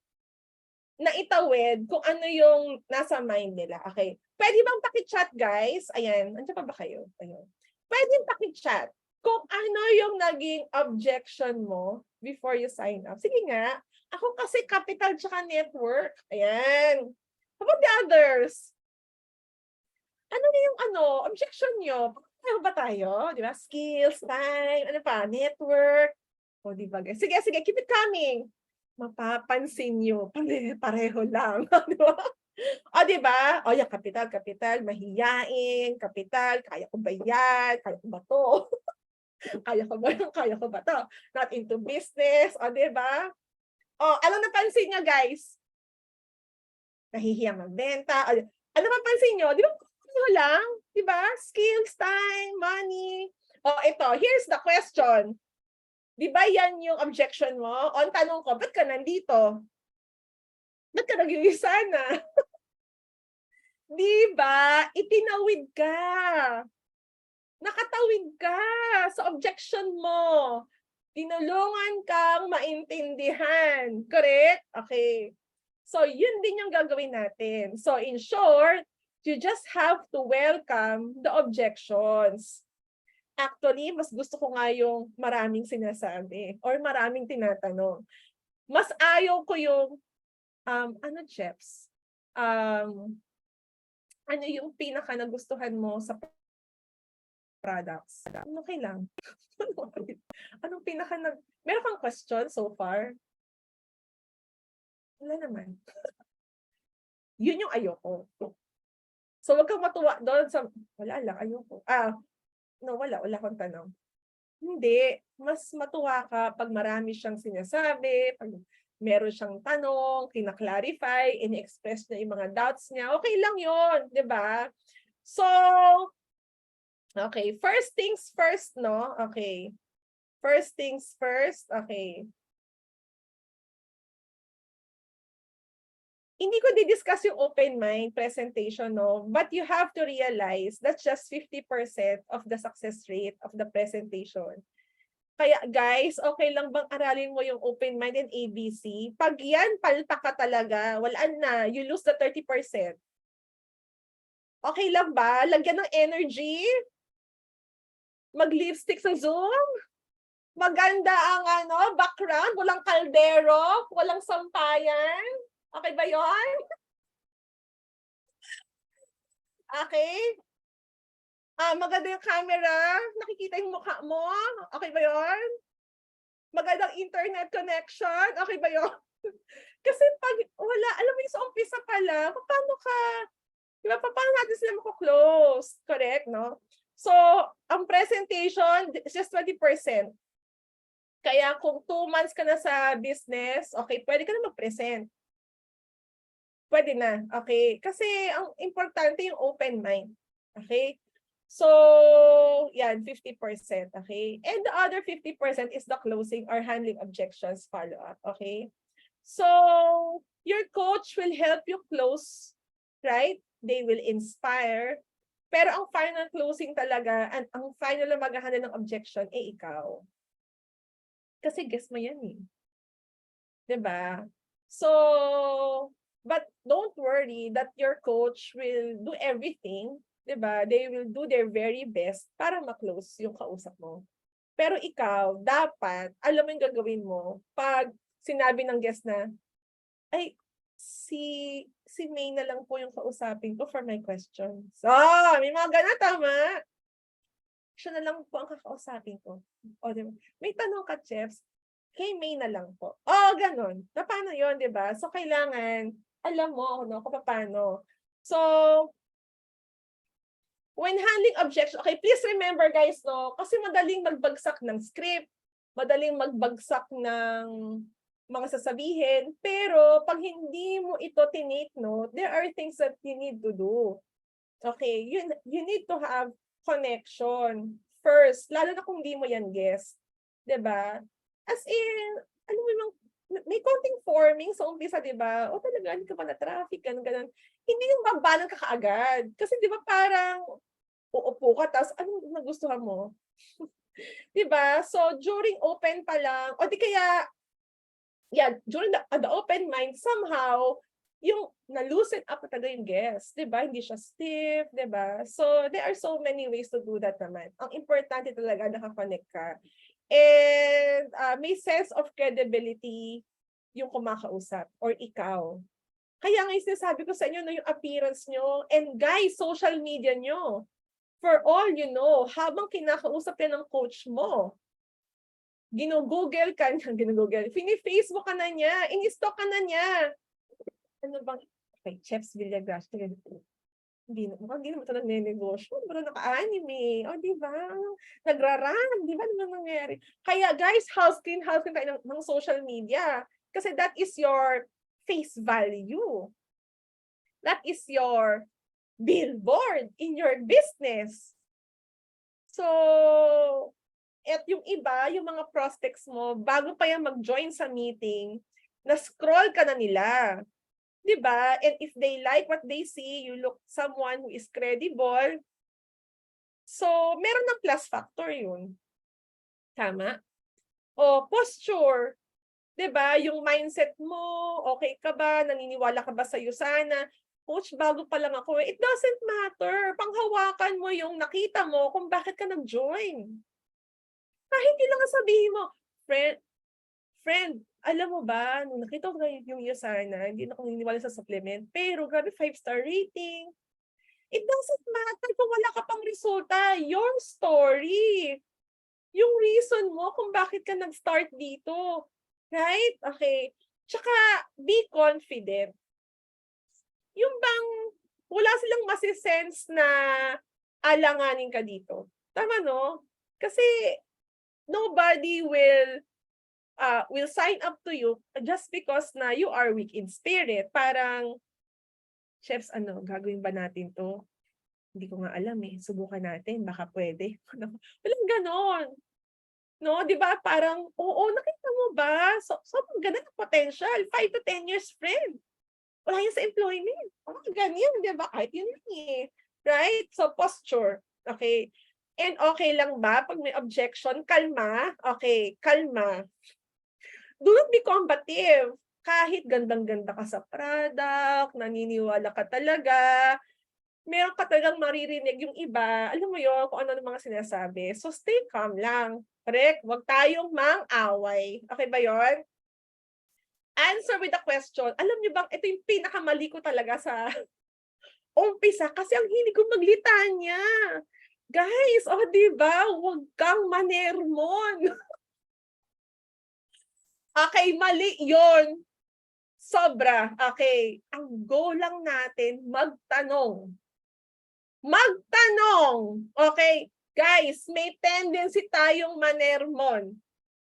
na itawid kung ano yung nasa mind nila. Okay. Pwede bang paki-chat, guys? Ayan, andiyan pa ba kayo? Ayun. Pwede paki-chat kung ano yung naging objection mo before you sign up. Sige nga. Ako kasi capital tsaka network. Ayan. How about the others? Ano yung objection nyo? Paano ba tayo? Di ba? Skills, time, ano pa? Network. O, di ba guys? Sige, keep it coming. Mapapansin nyo. Pareho lang. Di ba? O, di ba? O, yung capital, mahiyain, capital, kaya ko ba yan? Kaya ko ba to? Kaya ko ba to? Not into business. O, di ba? O, ano napansin nyo, guys? Nahihiyang magbenta. Ano mapansin nyo? Di ba lang? Di ba? Skills, time, money. O, ito. Here's the question. Di ba yan yung objection mo? O, ang tanong ko, ba't ka nandito? Ba't ka nag-iisa na? Di ba? Itinawid ka. Nakatawid ka sa objection mo. Tinulungan kang maintindihan. Correct? Okay. So, yun din yung gagawin natin. So, in short, you just have to welcome the objections. Actually, mas gusto ko nga yung maraming sinasabi or maraming tinatanong. Mas ayaw ko yung, Jeps? Ano yung pinaka nagustuhan mo sa products? Okay lang. Anong pinaka meron kang question so far? Wala naman. Yun yung ayoko. So, wag kang matuwa doon sa, wala lang, ayoko. Wala akong tanong. Hindi. Mas matuwa ka pag marami siyang sinasabi, pag meron siyang tanong, kina-clarify, ini-express niya yung mga doubts niya. Okay lang yun, di ba? So, okay. First things first, no? Okay. First things first, okay. Hindi ko di-discuss yung open mind presentation, no? But you have to realize that's just 50% of the success rate of the presentation. Kaya guys, okay lang bang aralin mo yung open mind and ABC? Pag yan, palpak ka talaga, wala na, you lose the 30%. Okay lang ba? Lagyan ng energy? Mag-lipstick sa Zoom? Maganda ang background, walang kaldero, walang sampayan. Okay ba yon? Okay? Maganda yung camera, nakikita yung mukha mo. Okay ba yon? Magandang internet connection. Okay ba yon? Kasi pag wala, alam mo yung sa umpisa pa lang, paano ka, di ba, paano natin sila mako-close? Correct, no? So, ang presentation is just 20%. Kaya kung 2 months ka na sa business, okay, pwede ka na mag-present. Pwede na, okay? Kasi ang importante yung open mind. Okay? So, yan, 50%, okay? And the other 50% is the closing or handling objections follow-up, okay? So, your coach will help you close, right? They will inspire. Pero ang final closing talaga, ang final na mag-handle ng objection, ikaw. Kasi guess mo yan eh. 'Di ba? So, but don't worry that your coach will do everything, 'di ba? They will do their very best para ma-close yung kausap mo. Pero ikaw, dapat alam mo yung gagawin mo pag sinabi ng guest na, ay, si May na lang po yung kausapin ko for my questions. May mga ganun, tama? Siya na lang po ang kakausapin ko. O, diba? May tanong ka, Chefs, kay May na lang po. Ganun. Paano yun, di ba? So, kailangan, alam mo, no, kung paano. So, when handling objection, okay, please remember, guys, no, kasi madaling magbagsak ng script, madaling magbagsak ng mga sasabihin, pero pag hindi mo ito tinake note, there are things that you need to do. Okay, you need to have connection first, lalo na kung di mo yan guess. 'Di ba? As in, alam mo yung may konting forming sa umpisa, 'di ba? O talaga, hindi ka pa na traffic, ganun. Hindi yung babalan ka kaagad. Kasi 'di ba parang uupo ka, tapos anong nagustuhan mo? 'Di ba? So, during open pa lang, o di kaya, during the open mind, somehow, yung na-loosen up na talaga yung guest, 'di ba? Hindi siya stiff, 'di ba? So, there are so many ways to do that naman. Ang importante talaga naka-connect ka. And may sense of credibility yung kumakausap or ikaw. Kaya nga yung sinasabi ko sa inyo na yung appearance nyo, and guys, social media nyo, for all you know, habang kinakausap yan ng coach mo, ginugoogle ka niya, fini-Facebook ka na niya, in-stalk ka na niya. Ano bang, okay, Chefs Villagracia, hindi naman ito nagnenegosyo, pero naka-anime, di ba? Nagra-run, di ba naman nangyari? Kaya guys, house clean tayo ng social media. Kasi that is your face value. That is your billboard in your business. So, at yung iba, yung mga prospects mo, bago pa yan mag-join sa meeting, na-scroll ka na nila. Diba? And if they like what they see, you look someone who is credible. So, meron ng plus factor yun. Tama? O, posture. Diba? Yung mindset mo, okay ka ba? Naniniwala ka ba sa'yo sana? Coach, bago pa lang ako. It doesn't matter. Panghawakan mo yung nakita mo kung bakit ka nag-join. Kahit hindi lang sabihin mo, friend, alam mo ba, nung nakita ko yung Yosana, hindi na ako naniniwala sa supplement, pero grabe 5-star rating. It doesn't matter kung wala ka pang resulta. Your story. Yung reason mo kung bakit ka nag-start dito. Right? Okay. Tsaka, be confident. Yung bang, wala silang masisense na alanganin ka dito. Tama, no? Kasi, nobody will sign up to you just because na you are weak in spirit. Parang, Chefs, gagawin ba natin to? Hindi ko nga alam eh. Subukan natin, baka pwede. Walang ganon. No, di ba? Parang, oo, nakita mo ba? So ganda ng potential. 5 to 10 years friend. Wala yan sa employment. Ganyan, di ba? Kahit yun lang eh. Right? So, posture. Okay. And okay lang ba pag may objection? Kalma. Okay, kalma. Do not be combative. Kahit gandang-ganda ka sa product, naniniwala ka talaga, meron ka talagang maririnig yung iba, alam mo yun, kung ano ng mga sinasabi. So stay calm lang. Correct? Huwag tayong mang-away. Okay ba yon? Answer with a question. Alam niyo bang ito yung pinakamali ko talaga sa umpisa kasi ang hilig ko maglitanya. Guys, oh 'di ba? Huwag kang manermon. Okay, mali 'yon. Sobra. Okay. Ang goal lang natin magtanong. Magtanong. Okay? Guys, may tendency tayong manermon.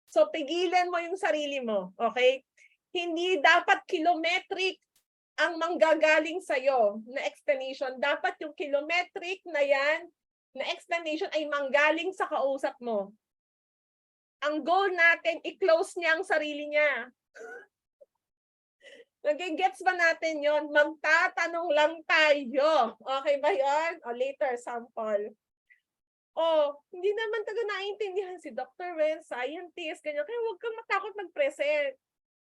So pigilan mo yung sarili mo, okay? Hindi dapat kilometric ang manggagaling sa'yo na explanation. Dapat yung kilometric na yan, na explanation ay manggaling sa kausap mo. Ang goal natin, i-close niya ang sarili niya. Nagigets ba natin yon? Magtatanong lang tayo. Okay ba yon? O later, sample. Hindi naman taga naiintindihan si Dr. Wen, scientist, ganyan. Kaya huwag kang matakot mag-present.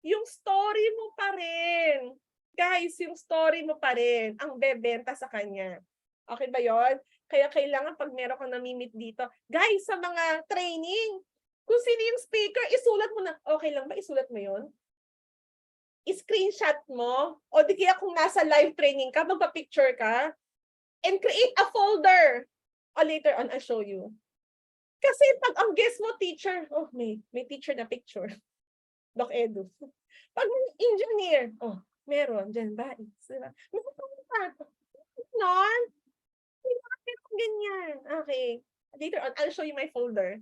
Yung story mo pa rin. Guys, yung story mo pa rin ang bebenta sa kanya. Okay ba yon? Kaya kailangan pag meron kang namimit dito, guys, sa mga training, kung sino yung speaker, isulat mo na. Okay lang ba? Isulat mo yon? I-screenshot mo, o di kaya kung nasa live training ka, magpa-picture ka, and create a folder. O later on, I'll show you. Kasi pag ang guest mo, teacher, may teacher na picture. Doc Edu. Pag engineer, meron, dyan ba? Diba? Non? Ganyan. Okay. Later on, I'll show you my folder.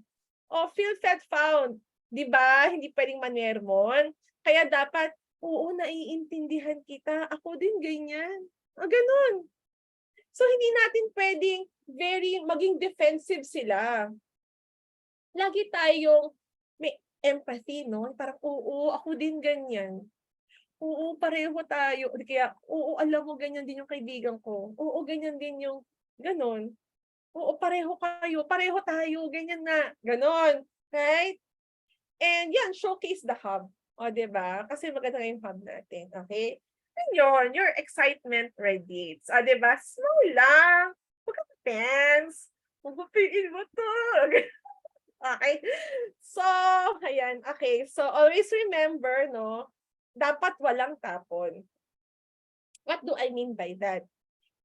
Field set found. Diba? Hindi pwedeng manermon. Kaya dapat, naiintindihan kita. Ako din ganyan. Ganun. So, hindi natin pwedeng maging defensive sila. Lagi tayong may empathy, no? Parang, ako din ganyan. Pareho tayo. Kaya, alam mo, ganyan din yung kaibigan ko. Ganyan din yung, ganon. Pareho kayo. Pareho tayo. Ganyan na. Ganon. Right? And yan, showcase the hub. Diba? Kasi maganda yung hub natin. Okay? And yun, your excitement radiates. Diba? Slow lang. Huwag kang tense. Magpapiin mo to. Okay? So, ayan. Okay. So, always remember, no? Dapat walang tapon. What do I mean by that?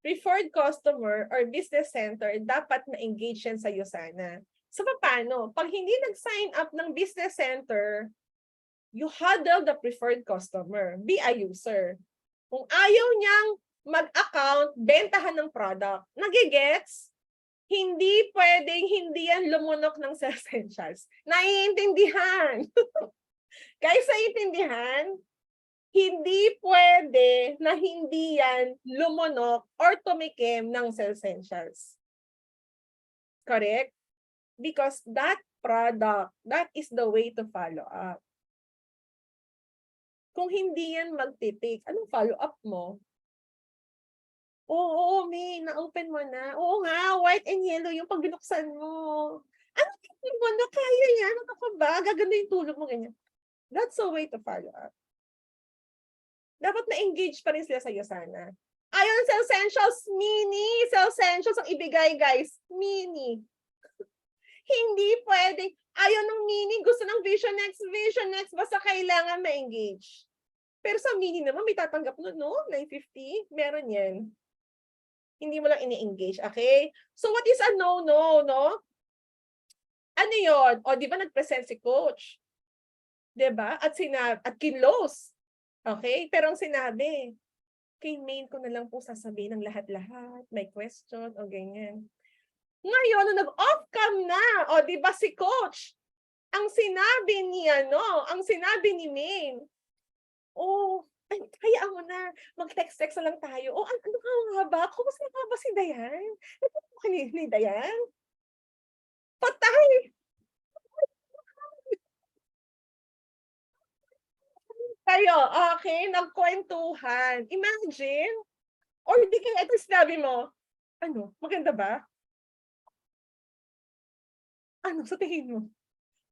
Preferred customer or business center, dapat na-engage yan sa'yo sana. So, paano? Pag hindi nag-sign up ng business center, you huddle the preferred customer. Be a user. Kung ayaw niyang mag-account, bentahan ng product. Nagigets? Hindi pwedeng hindi yan lumunok ng essentials. Naiintindihan. Guys, naiintindihan? Hindi pwede na hindi yan lumunok or tumikim ng essentials. Correct? Because that product, that is the way to follow up. Kung hindi yan magtitake, anong follow up mo? May na-open mo na. Oo nga, white and yellow yung pag binuksan mo. Ano tingin mo na kaya yan? Ano ka ba? Gaganda yung tulog mo, ganyan. That's a way to follow up. Dapat na-engage pa rin sila sa'yo sana. Ayon sa essentials, mini. Sa essentials ang ibigay, guys. Mini. Hindi pwedeng, ayaw ng mini, gusto ng Vision Next, basta kailangan ma-engage. Pero sa mini naman, may tatanggap no? 950? Meron yan. Hindi mo lang ini-engage, okay? So what is a no-no, no? Ano yun? Di ba nag-present si coach? Diba? At kinlose. Okay? Pero ang sinabi, kay main ko na lang po sasabihin ng lahat-lahat, may question, o ganyan. Ngayon, nung nag-off cam na, di ba si coach, ang sinabi ni main, hayaan mo na, mag-text-text na lang tayo. Ano nga ba? Kumusta nga ba si Dayan? Nagpunta ka ni Dayan? Patay! Kayo, okay, nagkwentuhan. Imagine, or di kaya ito sinabi mo, maganda ba? Ano sa tingin mo?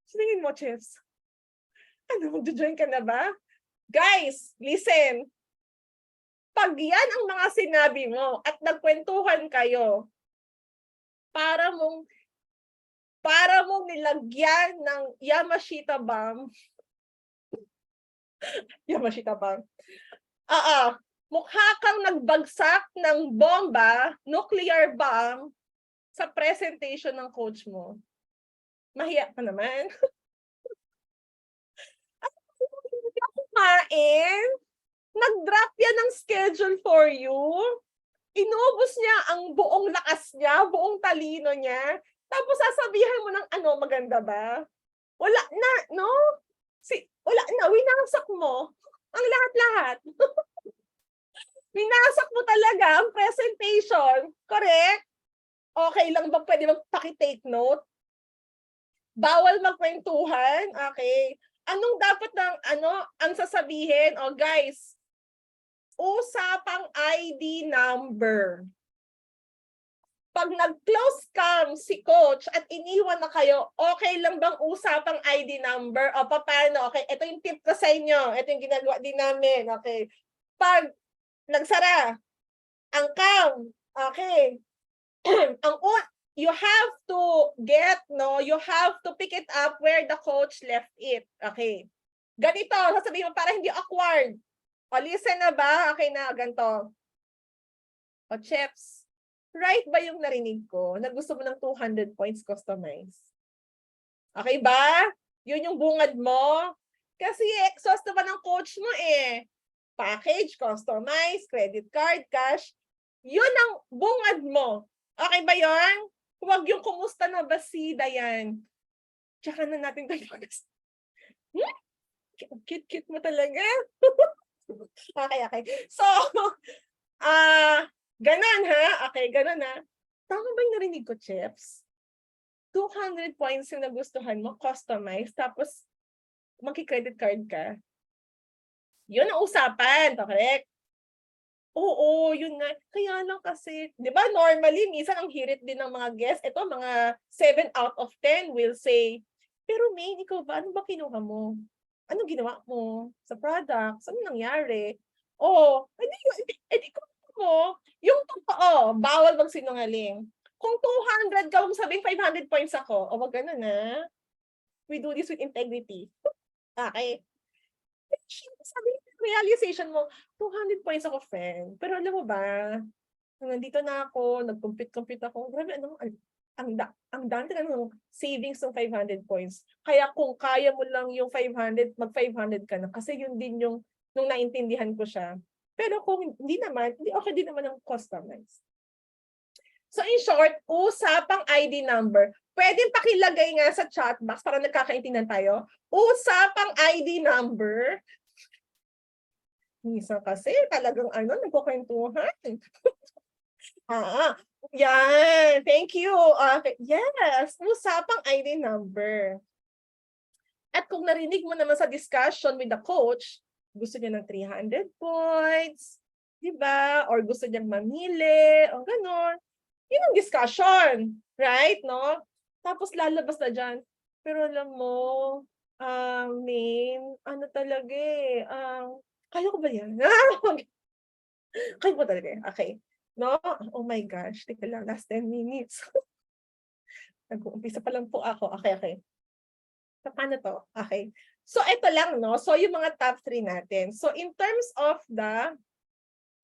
Sa tingin mo, Chefs? Ano, magjo-join ka na ba? Guys, listen. Pag yan ang mga sinabi mo at nagkwentuhan kayo, para mong nilagyan ng Yamashita bomb. Yamashita bomb. Mukha kang nagbagsak ng bomba, nuclear bomb, sa presentation ng coach mo. Mahiya ka naman. Hindi ako kumain. Nag-drop yan ng schedule for you. Inubos niya ang buong lakas niya, buong talino niya. Tapos sasabihan mo ng ano, maganda ba? Wala na, no? Wala na, winasak mo ang lahat-lahat. Winasak mo talaga ang presentation. Correct? Okay lang ba pwede magpaki-take note? Bawal magkwentuhan? Okay. Anong dapat ang sasabihin? Oh, guys, usapang ID number. Pag nag-close cam si coach at iniwan na kayo, okay lang bang usapang ID number? O paano? Okay, ito yung tip ko sa inyo. Ito yung ginagawa din namin. Okay. Pag nagsara ang cam, okay, you have to you have to pick it up where the coach left it. Okay. Ganito, sasabihin mo para hindi awkward. O, listen na ba? Okay na, ganito. O, Chefs, right ba yung narinig ko na gusto mo ng 200 points customized? Okay ba? Yun yung bungad mo? Kasi exhaust naman ng coach mo eh. Package, customized, credit card, cash. Yun ang bungad mo. Okay ba yun? Huwag yung kumusta na ba si Dayan. Tsaka na natin tayo. Cute mo talaga. Okay. So, ganon ha? Okay, ganon ha? Tama ba yung narinig ko, Chefs? 200 points yung nagustuhan mo, customized, tapos magki-credit card ka. Yun ang usapan, correct? Oo, yun nga. Kaya lang kasi, di ba normally, minsan ang hirit din ng mga guests, ito mga 7 out of 10 will say, pero Maine, ikaw ba, ano ba kinuha mo? Ano ginawa mo sa products? Ano nangyari? Edi kung mo, yung totoo, bawal magsinungaling. Kung 200 ka, sabing 500 points ako, wag ganun na. We do this with integrity. Okay. Sabi, realization mo, 200 points ako, friend. Pero alam mo ba, nung nandito na ako, nag-compute ako, grabe, ang dami ng savings ng 500 points. Kaya kung kaya mo lang yung 500, mag-500 ka na. Kasi yun din yung, nung naintindihan ko siya. Pero kung hindi naman, okay din naman ang customize. So in short, usapang ID number. Pwedeng pakilagay nga sa chat box para nagkakaintindihan tayo. Usapang ID number. Minsan kasi talagang nagkukwentuhan. Yan. Thank you. Okay. Yes. Usapang ID number. At kung narinig mo naman sa discussion with the coach, gusto niya ng 300 points, di ba? Or gusto niyang mamili, o gano'n. Yun ang discussion. Right? No? Tapos lalabas na dyan. Pero alam mo, Maine, talaga eh, kaya ko ba yan? Kaya ko talaga eh. Okay. No? Oh my gosh. Teka lang, last 10 minutes. Nag-uumpisa pa lang po ako. Okay. So, paano to? Okay. So, ito lang, no? So, yung mga top 3 natin. So, in terms of the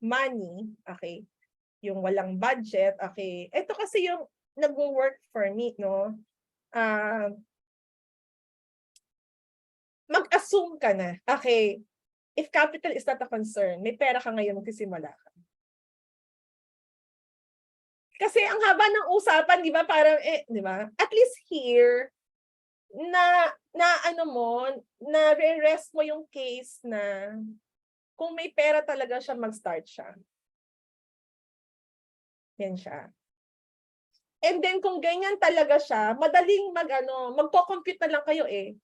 money, okay, yung walang budget, okay, ito kasi yung nag-work for me, no? Mag-assume ka na, okay, if capital is not a concern, may pera ka ngayon, magsisimula ka. Kasi ang haba ng usapan, di ba, parang, di ba? At least here, na re-rest mo yung case na kung may pera talaga siya, mag-start siya. Yan siya. And then kung ganyan talaga siya, madaling magko-compute na lang kayo eh.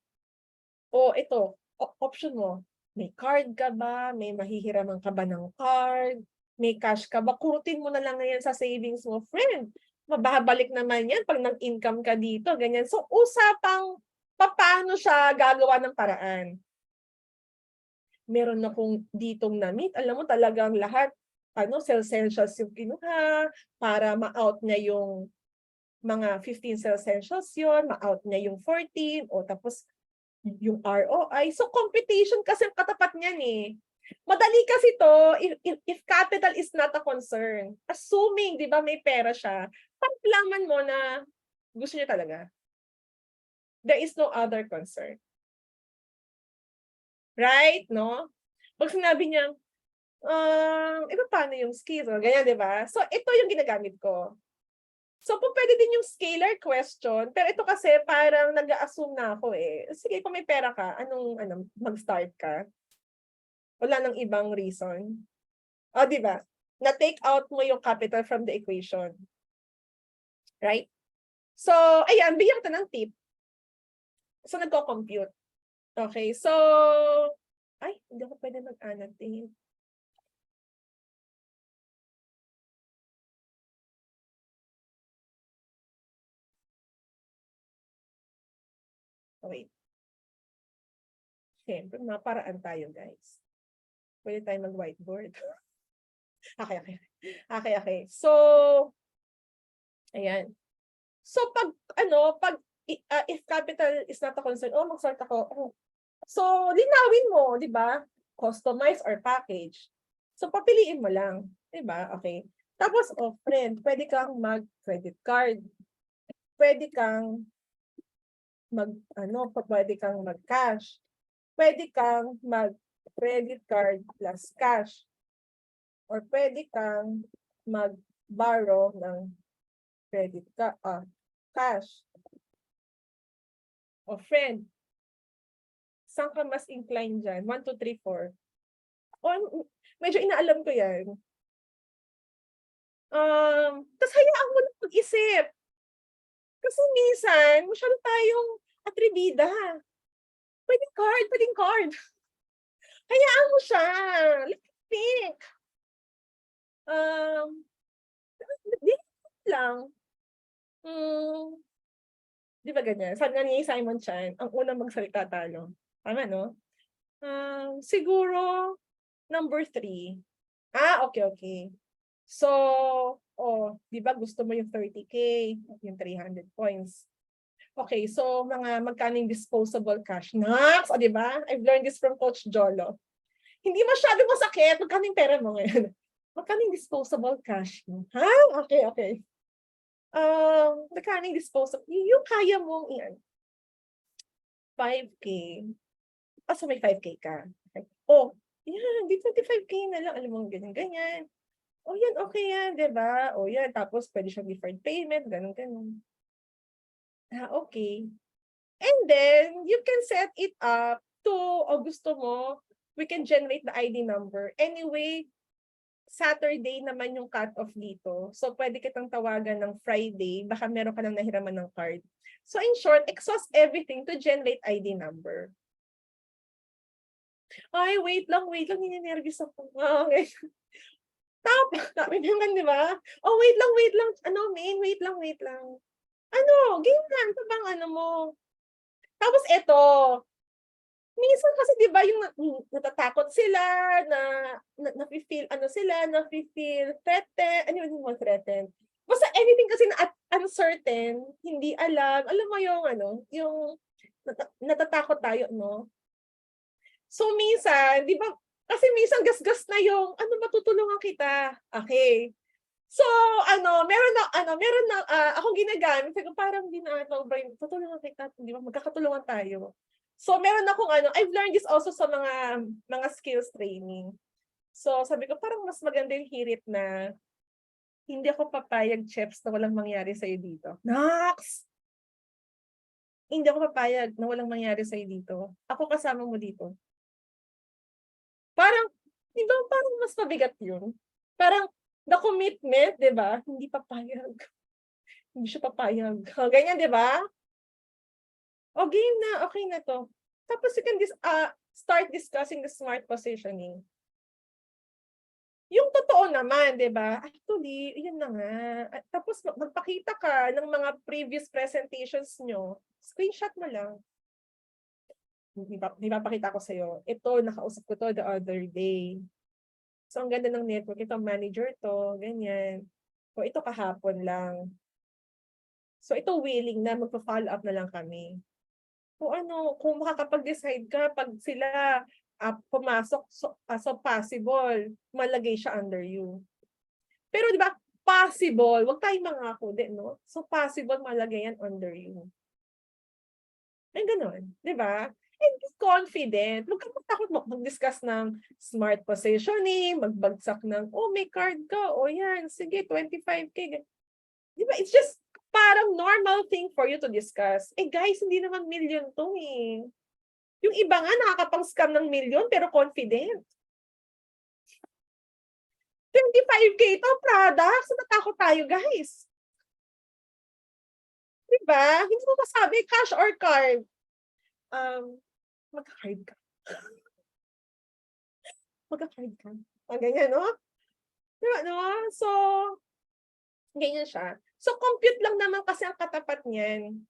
O ito, option mo. May card ka ba? May mahihiraman ka ba ng card? May cash ka ba? Kurutin mo na lang ngayon sa savings mo, friend. mababalik naman yan pag nag-income ka dito, ganyan. So, usapang paano siya gagawa ng paraan. Meron akong ditong na-meet, alam mo talagang lahat, cell-essentials yung kinuha, para ma-out niya yung mga 15 cell-essentials yun, ma-out niya yung 14, o tapos yung ROI. So, computation kasi ang katapat niyan eh. Madali kasi to if capital is not a concern. Assuming, di ba, may pera siya, pagplaman mo na gusto niya talaga. There is no other concern. Right? No? Pag sinabi niya, paano yung skills? Ganyan, di ba? So, ito yung ginagamit ko. So, pwede din yung scalar question, pero ito kasi parang nag-a-assume na ako eh. Sige, kung may pera ka, mag-start ka? Wala nang ibang reason. O, di ba? Na-take out mo yung capital from the equation. Right? So, ayan, bigyan kita ng tip. So, nagko-compute. Okay, so, hindi ako pwede mag-annotate. Wait. Siyempre, maparaan tayo, guys. Pwede tayo mag-whiteboard. Okay. So, ayan. So, if capital is not a concern, mag-sort ako. So, linawin mo, di ba? Customize or package. So, papiliin mo lang. Di ba? Okay. Tapos, friend, pwede kang mag-credit card. Pwede kang pwede kang mag-cash. Pwede kang mag-credit card plus cash. Or pwede kang mag-borrow ng cash. O friend, saan ka mas inclined dyan? 1, 2, 3, 4. Medyo inaalam ko yan. Tapos hayaan mo na mag-isip. Kasi minsan, masyado tayong atribida. Pwedeng card. Hayaan mo siya. Let's think. Di lang. Di ba ganyan? Sabi nga ni Simon Chan, ang unang magsalita talo. Tama, no? Siguro, number 3. Okay. So, di ba gusto mo yung 30K, yung 300 points. Okay, so magkano yung disposable cash? Naks, di ba? I've learned this from Coach Jolo. Hindi masyado masakit. Magkano yung pera mo ngayon? Magkano yung disposable cash mo? Ha? Okay. Magkano yung disposable? Yung kaya mong 5K. So may 5K ka. Okay. Yan, di 25K na lang. Alam mo, ganyan. Yan, okay yan, di ba? Yan, tapos pwede siyang deferred payment, ganun. Okay. And then, you can set it up to, gusto mo, we can generate the ID number. Anyway, Saturday naman yung cut-off dito. So, pwede kitang tawagan ng Friday, baka meron ka nang nahiraman ng card. So, in short, exhaust everything to generate ID number. Wait lang, nininervous ako. Okay. Tapos, di ba? Wait lang. Wait lang. Game na. Ito bang mo? Tapos eto, minsan kasi di ba yung natatakot sila, na-feel threatened, yung threatened? Basta anything kasi na uncertain, hindi alam mo yung natatakot tayo, no? So minsan, di ba, kasi minsan gasgas na yung, matutulungan kita. Okay. So, meron na, akong ginagamit, parang hindi na, brain, tutulungan kita, di ba, magkakatulungan tayo. So, meron akong, I've learned this also sa mga skills training. So, sabi ko, parang mas maganda yung hirit na, hindi ako papayag, Cheps, na walang mangyari sa'yo dito. Naks! Hindi ako papayag na walang mangyari sa'yo dito. Ako kasama mo dito. Parang, di ba, parang mas mabigat yun. Parang, the commitment, di ba? Hindi papayag. Hindi siya papayag. Ganyan, di ba? Game na. Okay na to. Tapos you can start discussing the smart positioning. Yung totoo naman, 'di ba? Actually, yun na nga. At tapos magpakita ka ng mga previous presentations nyo, screenshot mo lang. Ipapakita ko sa'yo. Ito, nakausap ko 'to the other day. So, ang ganda ng network. Ito, manager 'to, ganyan. O ito kahapon lang. So, ito willing na magpa-follow up na lang kami. Kung ano, kung makakapag-decide ka 'pag sila, pumasok, so possible malagay siya under you. Pero 'di ba, possible, wag tayong mangako din 'no? So, possible malagay yan under you. May gano'n, 'di ba? And be confident, wag kang matakot mag-discuss ng smart positioning, magbagsak ng, "Oh, may card ka, oh yan, sige 25K." 'Di ba, it's just parang normal thing for you to discuss. Eh, guys, hindi naman million 'to, eh. Yung iba nga nakakapang-scam ng million pero confident. 25K 'to products, natakot tayo, guys. 'Di ba? Hindi mo masabi cash or card. Magka-card ka. Magka-card ka. Ganyan 'no? 'Di ba 'no? So, ganyan siya. So, compute lang naman kasi ang katapat niyan.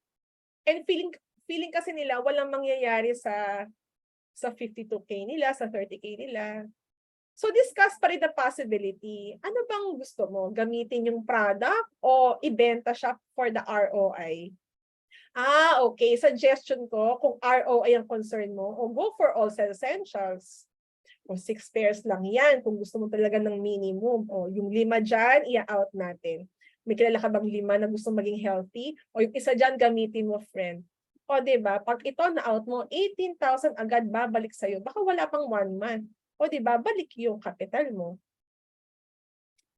And feeling kasi nila walang mangyayari sa 52K nila, sa 30K nila. So, discuss pa rin the possibility. Ano bang gusto mo? Gamitin yung product o ibenta siya for the ROI? Okay. Suggestion ko, kung ROI ang concern mo, o go for all essentials. O 6 pairs lang yan kung gusto mo talaga ng minimum. O yung 5 dyan, ia-out natin. May kilala ka bang 5 na gusto maging healthy? O yung isa dyan, gamitin mo, friend. O, diba? Pag ito na-out mo, 18,000 agad babalik sa'yo. Baka wala pang 1 month. O, diba? Balik yung capital mo.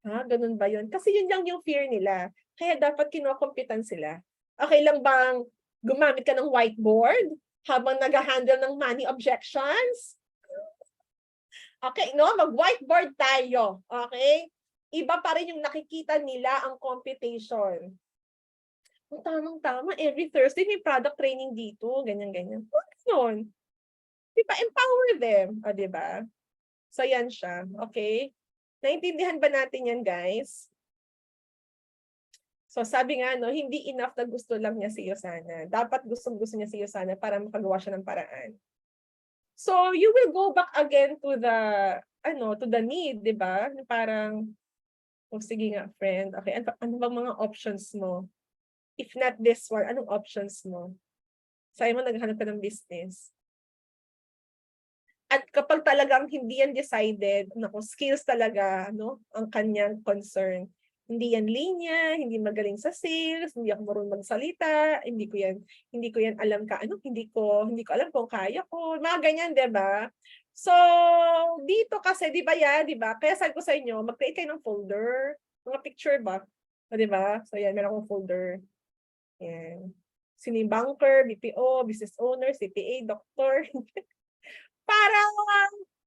Ganun ba yun? Kasi yun lang yung fear nila. Kaya dapat kinokompitan sila. Okay lang bang gumamit ka ng whiteboard habang nag-handle ng money objections? Okay, no? Mag-whiteboard tayo. Okay? Iba pa rin yung nakikita nila ang computation. Tamang-tama, every Thursday may product training dito, ganyan-ganyan. Ganun. Diba? Empower them. Diba? So, yan siya. Okay? Naintindihan ba natin yan, guys? So, sabi nga, no, hindi enough na gusto lang niya si Yosana. Dapat gustong-gusto niya si Yosana para makagawa siya ng paraan. So, you will go back again to the need, di ba? Parang, sige nga, friend. Okay, ano bang mga options mo? If not this one, anong options mo? Sabi mo, naghahanap ka ng business. At kapag talagang hindi yan decided, skills talaga, no, ang kanyang concern. Hindi yan linya, hindi magaling sa sales, hindi ako marunong magsalita, hindi ko yan alam hindi ko alam kung kaya ko, mga ganyan, 'di ba? So, dito kasi 'di ba kaya sabi ko sa inyo, mag-create kayo ng folder, mga picture ba? O 'di ba? So yan, meron akong folder. Yan. Sino yung banker, BPO, business owner, CPA, doctor. Para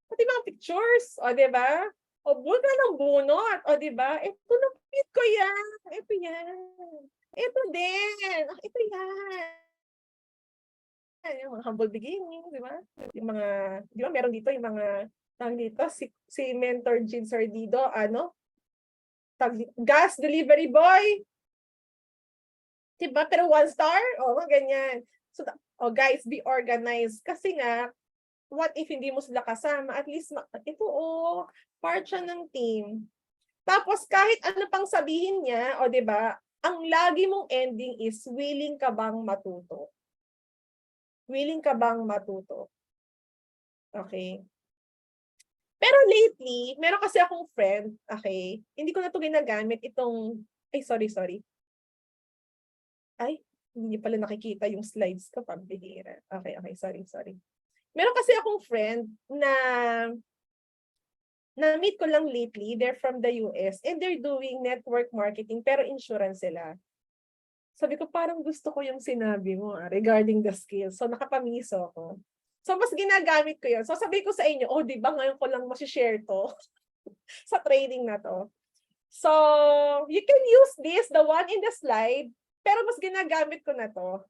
pati mga pictures, o 'di ba? O bunot ka ng bunot, o 'di ba? Ito na-fit ko yan, ito yan. Ito din, ito yan. Yung mga humble beginning, 'di ba? Yung mga, 'di ba meron dito yung mga, tawag dito, si Mentor Jean Sordido, gas delivery boy. 'Di ba? Pero 1 star, mga ganyan. So, guys, be organized. Kasi nga, what if hindi mo sila kasama? At least, ito part siya ng team. Tapos kahit ano pang sabihin niya, o 'di ba, ang lagi mong ending is willing ka bang matuto? Willing ka bang matuto? Okay. Pero lately, meron kasi akong friend, okay, hindi ko na 'to ginagamit itong, sorry. Ay, hindi niyo pala nakikita yung slides ko, pambihira. Okay, sorry. Meron kasi akong friend na na-meet ko lang lately, they're from the US, and they're doing network marketing, pero insurance sila. Sabi ko, parang gusto ko yung sinabi mo regarding the skills. So, nakapamiso ako. So, mas ginagamit ko yun. So, sabi ko sa inyo, di ba ngayon ko lang masishare to sa training na to. So, you can use this, the one in the slide, pero mas ginagamit ko na to.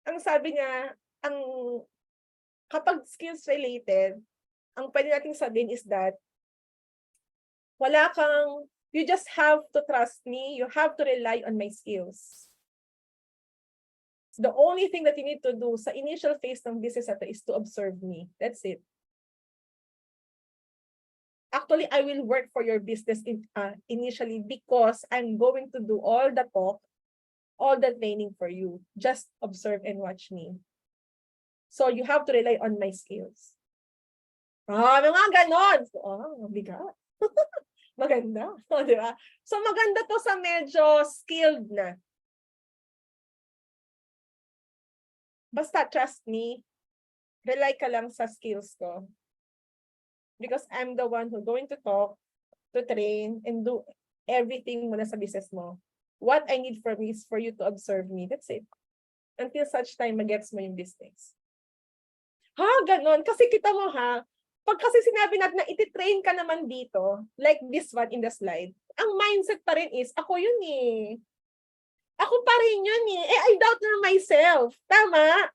Ang sabi niya, kapag skills related, ang pwede nating sabihin is that You just have to trust me. You have to rely on my skills. The only thing that you need to do sa initial phase ng business ito is to observe me. That's it. Actually, I will work for your business initially because I'm going to do all the talk, all the training for you. Just observe and watch me. So you have to rely on my skills. Mga ganon. Bigat. Maganda. Di ba? So maganda to sa medyo skilled na. Basta trust me. Rely ka lang sa skills ko. Because I'm the one who's going to talk, to train, and do everything muna sa business mo. What I need from you is for you to observe me. That's it. Until such time, mag-gets mo yung business. Ganon. Kasi kita mo pag kasi sinabi natin na iti-train ka naman dito, like this one in the slide, ang mindset pa rin is, ako yun eh. Ako pa rin yun eh. I doubt na myself. Tama?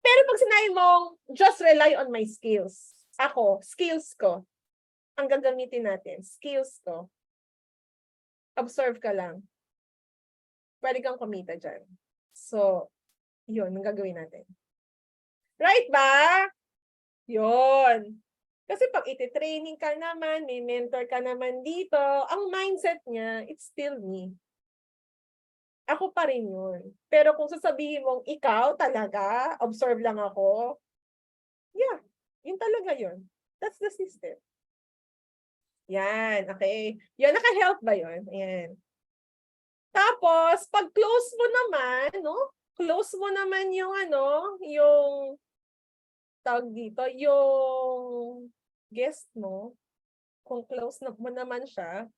Pero pag sinabi mong, just rely on my skills. Skills ko. Ang gagamitin natin, skills ko. Observe ka lang. Pwede kang kumita dyan. So, yun, ang gagawin natin. Right ba? Yun. Kasi pag iti-training ka naman, may mentor ka naman dito, ang mindset niya, it's still me. Ako pa rin yun. Pero kung sasabihin mong ikaw talaga, observe lang ako, yeah, yun talaga yun. That's the system. Yan, okay. Yan, naka-help ba yun? Ayan. Tapos, pag close mo naman, close mo naman yung yung tawag dito, yung guest mo, kung close mo naman siya,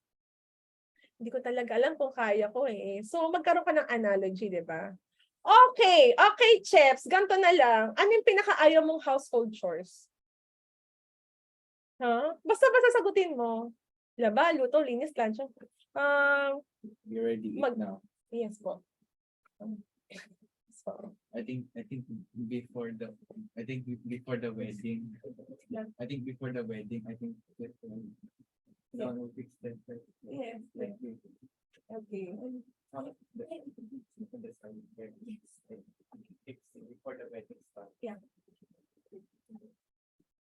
hindi ko talaga alam kung kaya ko eh. So, magkaroon ka ng analogy, di ba? Okay, Cheps, ganito na lang. Ano yung pinaka-ayaw mong household chores? Basta sagutin mo. Laba, luto, linis, lansya. You already eat now. Yes po. I think before the wedding. I think before the wedding, I think someone will fix that. Yes. Okay. Before the wedding start. Yeah.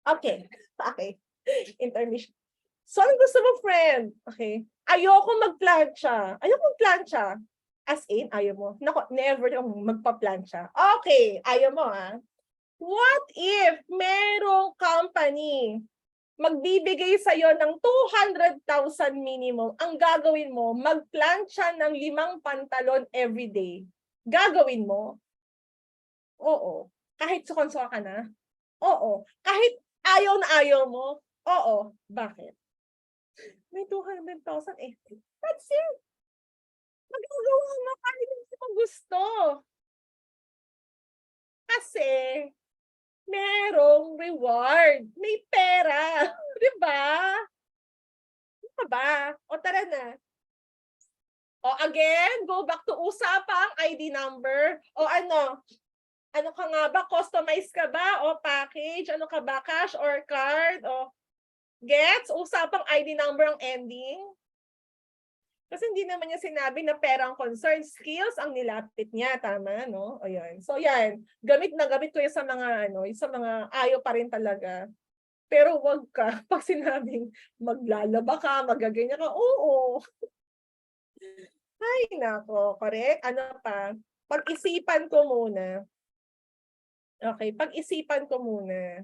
Okay. Intermission. So, ang gusto mo, friend? Okay. Ayoko mag-plancha. As in, ayaw mo. Nako, never akong magpa-plancha. Okay, ayaw mo What if merong company magbibigay sa'yo ng 200,000 minimum, ang gagawin mo, magplancha ng 5 pantalon every day. Gagawin mo? Oo. Kahit sukonsuka ka na? Oo. Kahit ayaw na ayaw mo? Oo. Bakit? May 200,000 eh. That's it. Magagawa mo kahit hindi mo gusto. Kasi, merong reward. May pera. Di ba? Ano ba? O tara na. O again, go back to usapang ID number. O ano ka nga ba? Customize ka ba? O package? Ano ka ba? Cash or card? O gets? Usapang ID number ang ending. Kasi hindi naman niya sinabi na pera ang concern, skills ang nilapit niya, tama, no? O yan. So yan, gamit ko yan sa mga sa mga ayaw pa rin talaga. Pero wag ka pag sinabing maglalaba ka, magaganyan ka. Oo. Ay, nako, correct. Ano pa? Pag-isipan ko muna. Okay, pag-isipan ko muna.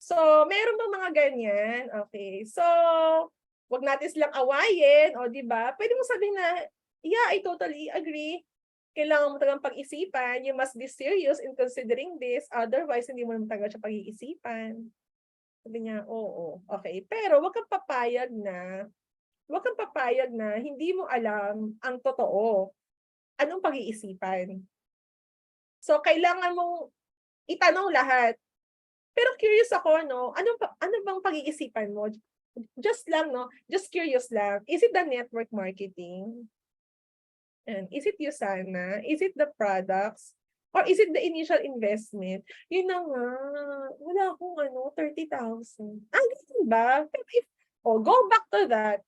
So, meron bang mga ganyan? Okay. So, wag natin silang awayin, o di ba? Pwede mo sabihin na, yeah, I totally agree. Kailangan mo talagang pag-isipan. You must be serious in considering this. Otherwise, hindi mo naman talaga siya pag-iisipan. Sabi niya, oo. Okay. Pero wag kang papayag na hindi mo alam ang totoo. Anong pag-iisipan? So, kailangan mong itanong lahat. Pero curious ako, no? Ano bang pag-iisipan mo? Just lang, no? Just curious lang. Is it the network marketing? And is it Usana? Is it the products? Or is it the initial investment? Yun na nga. Wala akong 30,000. Ganun ba? Go back to that.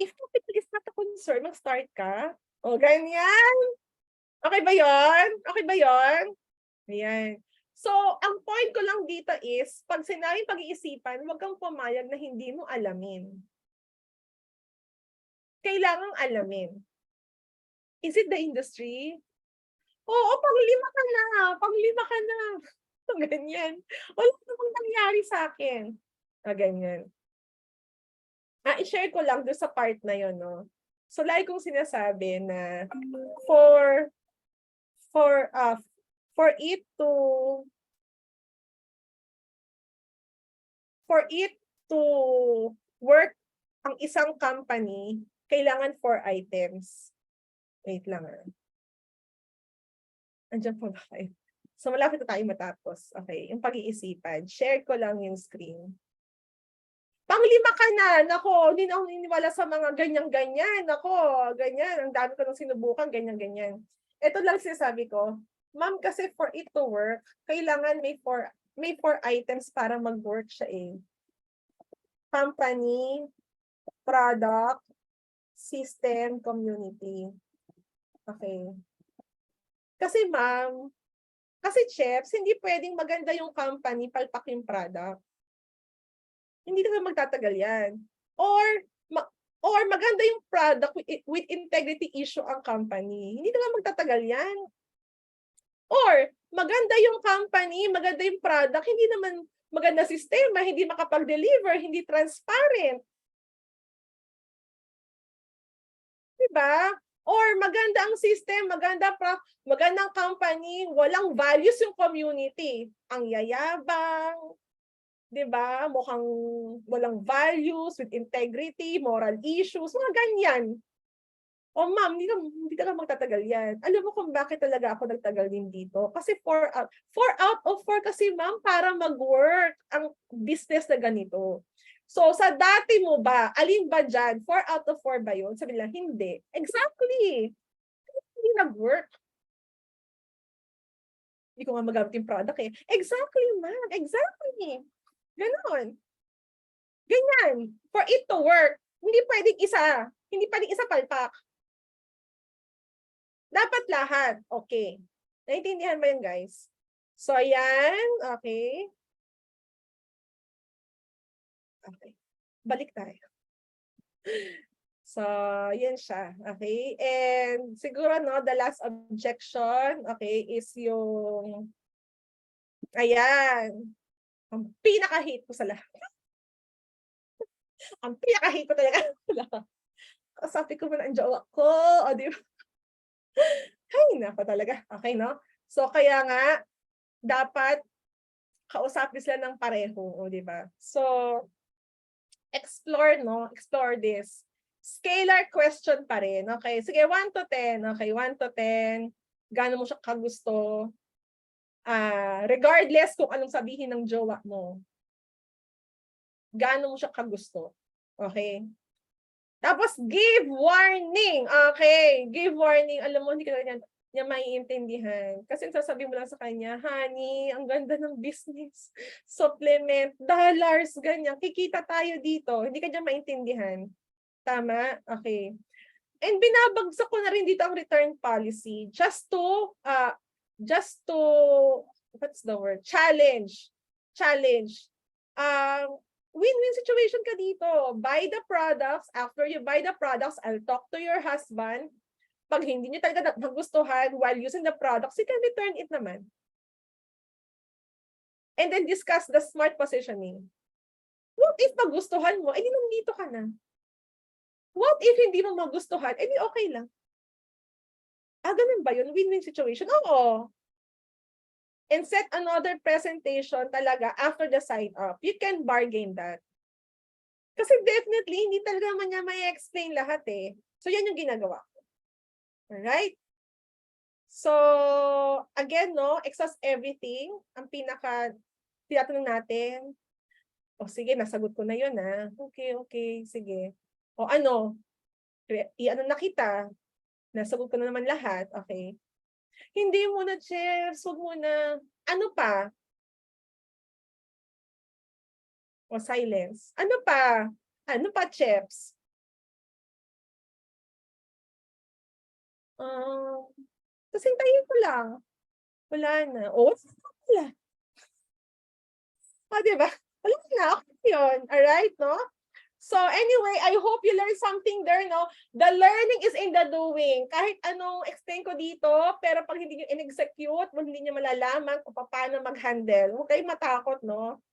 if capital is not a concern, mag-start ka. O, ganyan. Okay ba yon? Okay ba yon? Ayan. So, ang point ko lang dito is, pag sinabing pag-iisipan, huwag kang pumayag na hindi mo alamin. Kailangang alamin. Is it the industry? Oo, pang-lima ka na. Pang-lima ka na. Ganyan. Wala namang nangyari sa akin. Ganyan. I-share ko lang doon sa part na yon, no? So, lagi kong sinasabi na for it to work ang isang company, kailangan 4 items. Wait lang. Andiyan po ba kayo? So, malapit na tayo matapos. Okay, yung pag-iisipan. Share ko lang yung screen. Pang-5 ka na. Nako, hindi na ako naniniwala sa mga ganyan-ganyan. Nako, ganyan. Ang dami ko nang sinubukan, ganyan-ganyan. Ito lang sinasabi ko. Ma'am, kasi for it to work, kailangan may 4 items para mag-work siya eh. Company, product, system, community. Okay. Kasi ma'am, chefs, hindi pwedeng maganda yung company, palpak yung product. Hindi naman magtatagal yan. Or maganda yung product with integrity issue ang company. Hindi naman magtatagal yan. Or maganda yung company, maganda yung product, hindi naman maganda sistema, hindi makapag-deliver, hindi transparent. Diba? Or maganda ang system, magandang company, walang values yung community. Ang yayabang, 'di ba? Mukhang walang values with integrity, moral issues, mga ganyan. O ma'am, hindi ka magtatagal yan. Alam mo kung bakit talaga ako nagtagal din dito? Kasi 4 out of 4 kasi ma'am para mag-work ang business na ganito. So sa dati mo ba, alin ba dyan? 4 out of 4 ba yun? Sabi nila, hindi. Exactly. Hindi nag-work. Hindi ko nga magamit yung product eh. Exactly, ma'am. Exactly. Ganon. Ganyan. For it to work, hindi pwedeng isa. Hindi pwedeng isa palpak. Dapat lahat. Okay. Naintindihan ba yun, guys? So, ayan. Okay. Okay. Balik tayo. So, yan siya. Okay. And siguro, no, the last objection, okay, is yung, ayan. Ang pinaka-hate ko sa lahat. Ang pinaka-hate ko talaga. Kasabi ko mo na ang jowa ko. O, di ba? Ay, nako talaga. Okay, no? So, kaya nga, dapat kausapin sila ng pareho. O, di ba? So, explore, no? Explore this. Scalar question pa rin. Okay, sige, 1 to 10. Okay, 1 to 10. Gaano mo siya kagusto? Regardless kung anong sabihin ng jowa mo. Gaano mo siya kagusto? Okay? Tapos, give warning. Okay, give warning. Alam mo, hindi ka niya maiintindihan. Kasi sasabihin mo lang sa kanya, honey, ang ganda ng business. Supplement, dollars, ganyan. Kikita tayo dito. Hindi ka niya maintindihan. Tama? Okay. And binabagsak ko na rin dito ang return policy just to, what's the word? Challenge. Win-win situation ka dito. Buy the products. After you buy the products, I'll talk to your husband. Pag hindi niyo talaga nagustuhan while using the products, you can return it naman. And then discuss the smart positioning. What if magustuhan mo? Edi nandito ka na. What if hindi mo magustuhan? Edi okay lang. Ganun ba yun? Win-win situation? Oo. And set another presentation talaga after the sign-up. You can bargain that. Kasi definitely, hindi talaga man niya may explain lahat eh. So, yan yung ginagawa ko. Alright? So, again, no, exhaust everything. Ang tinatanong natin. O sige, nasagot ko na yun ah. Okay, sige. O ano, i-ano na kita. Nasagot ko na naman lahat. Okay. Hindi muna, chefs. Huwag muna. Ano pa? O silence. Ano pa? Ano pa, chefs? Tapos hintayin ko lang. Wala na. Oh, wala. Diba? Wala na. Okay yun. Alright, no? So anyway, I hope you learned something there, no? The learning is in the doing. Kahit anong explain ko dito, pero pag hindi nyo in-execute, hindi nyo malalaman kung paano mag-handle. Huwag kayong matakot, no?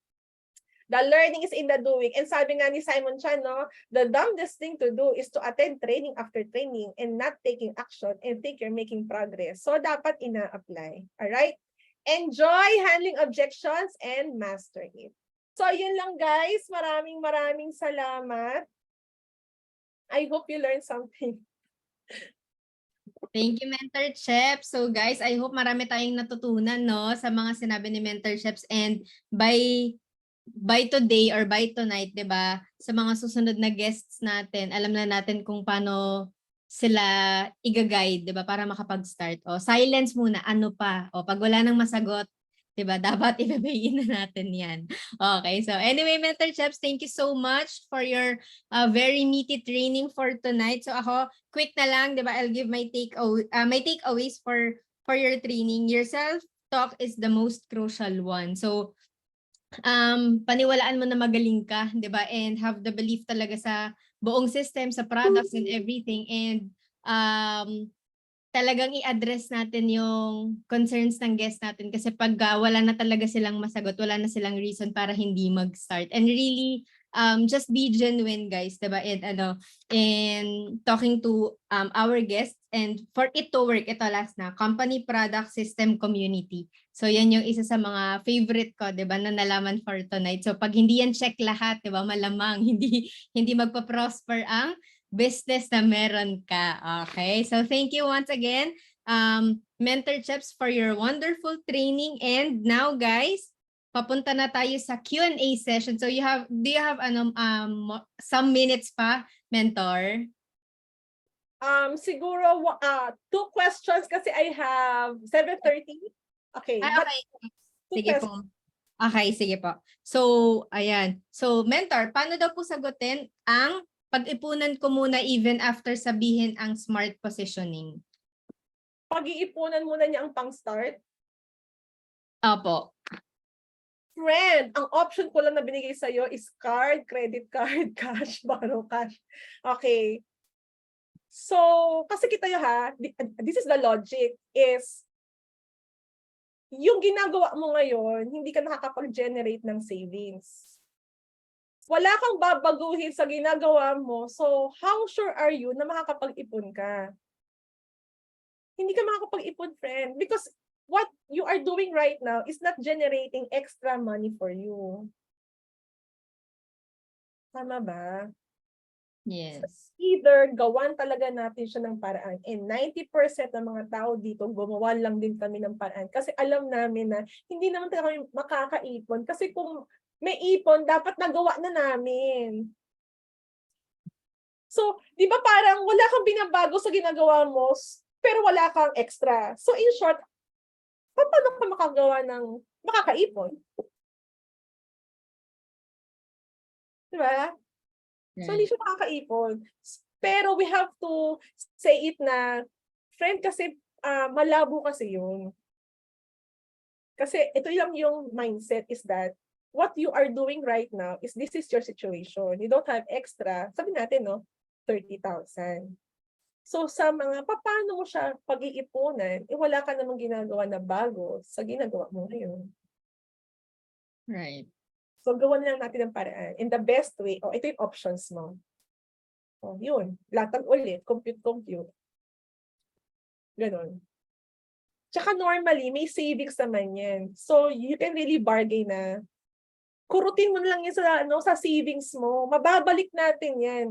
The learning is in the doing. And sabi nga ni Simon Chan, no, the dumbest thing to do is to attend training after training and not taking action and think you're making progress. So dapat ina-apply. Alright? Enjoy handling objections and master it. So yun lang guys. Maraming salamat. I hope you learned something. Thank you, Mentor Chef. So guys, I hope marami tayong natutunan, no, sa mga sinabi ni Mentor Chefs, and by today or by tonight, 'di ba? Sa mga susunod na guests natin, alam na natin kung paano sila i-guide, 'di ba, para makapag-start. O silence muna, ano pa? O pag wala nang masagot, 'di ba? Dapat ibabayin na natin 'yan. Okay. So anyway, Mentor Chefs, thank you so much for your very meaty training for tonight. So ako, quick na lang, 'di ba? I'll give my takeaways for your training. Your self-talk is the most crucial one. So paniwalaan mo na magaling ka, 'di ba? And have the belief talaga sa buong system, sa products and everything, and talagang i-address natin yung concerns ng guest natin, kasi pag wala na talaga silang masagot, wala na silang reason para hindi mag-start. And really just be genuine, guys, 'di ba? And talking to our guests, and for it to work, ito last na, company, product, system, community. So yan yung isa sa mga favorite ko, 'di ba, na nalaman for tonight. So pag hindi yan check lahat, 'di ba, malamang hindi magpa-prosper ang business na meron ka. Okay? So thank you once again, Mentor Chefs, for your wonderful training. And now, guys, papunta na tayo sa Q&A session. So do you have some minutes pa, Mentor? Siguro 2 questions kasi I have 7:30. Okay. Okay. Sige po. Okay, sige po. So, ayan. So, Mentor, paano daw po sagutin ang pag-ipunan ko muna even after sabihin ang smart positioning? Pag-iipunan muna niya ang pang-start. Opo. Friend, ang option ko lang na binigay sa'yo is card, credit card, cash, borrow cash. Okay. So, kasi kita nyo ha, this is the logic, is yung ginagawa mo ngayon, hindi ka nakakapag-generate ng savings. Wala kang babaguhin sa ginagawa mo, so how sure are you na makakapag-ipon ka? Hindi ka makakapag-ipon, friend, because what you are doing right now is not generating extra money for you. Tama ba? Yes. Either gawan talaga natin siya ng paraan, and 90% ng mga tao dito gumawa lang din kami ng paraan kasi alam namin na hindi naman kami makakaipon, kasi kung may ipon dapat nagawa na namin. So, di ba parang wala kang binabago sa ginagawa mo pero wala kang extra. So in short, paano ka makakaipon? Di ba? So hindi siya makakaipon. Pero we have to say it na, friend, kasi malabo kasi yun. Kasi ito lang yung mindset is that what you are doing right now is this is your situation. You don't have extra, sabi natin, no, 30,000. So sa mga, paano mo siya pag-iipunan, wala ka namang ginagawa na bago sa ginagawa mo ngayon. Right. So gawan lang natin ang paraan. In the best way, ito yung options mo. Yun, latag ulit, compute. Ganon. Tsaka normally, may savings naman yan. So you can really bargain na, kurutin mo na lang yan sa savings mo. Mababalik natin yan.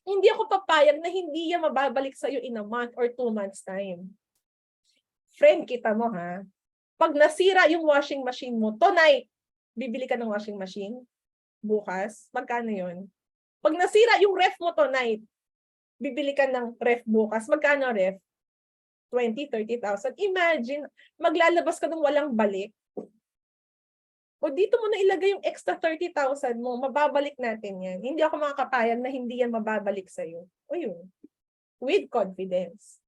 Hindi ako papayag na hindi yan mababalik sa'yo in a month or 2 months time. Friend, kita mo ha, pag nasira yung washing machine mo, tonight, bibili ka ng washing machine, bukas, magkano yun? Pag nasira yung ref mo tonight, bibili ka ng ref bukas, magkano ref? 20,000, 30,000. Imagine, maglalabas ka ng walang balik. O dito mo na ilagay yung extra 30,000 mo, mababalik natin yan. Hindi ako makakapayag na hindi yan mababalik sa'yo. O yun, with confidence.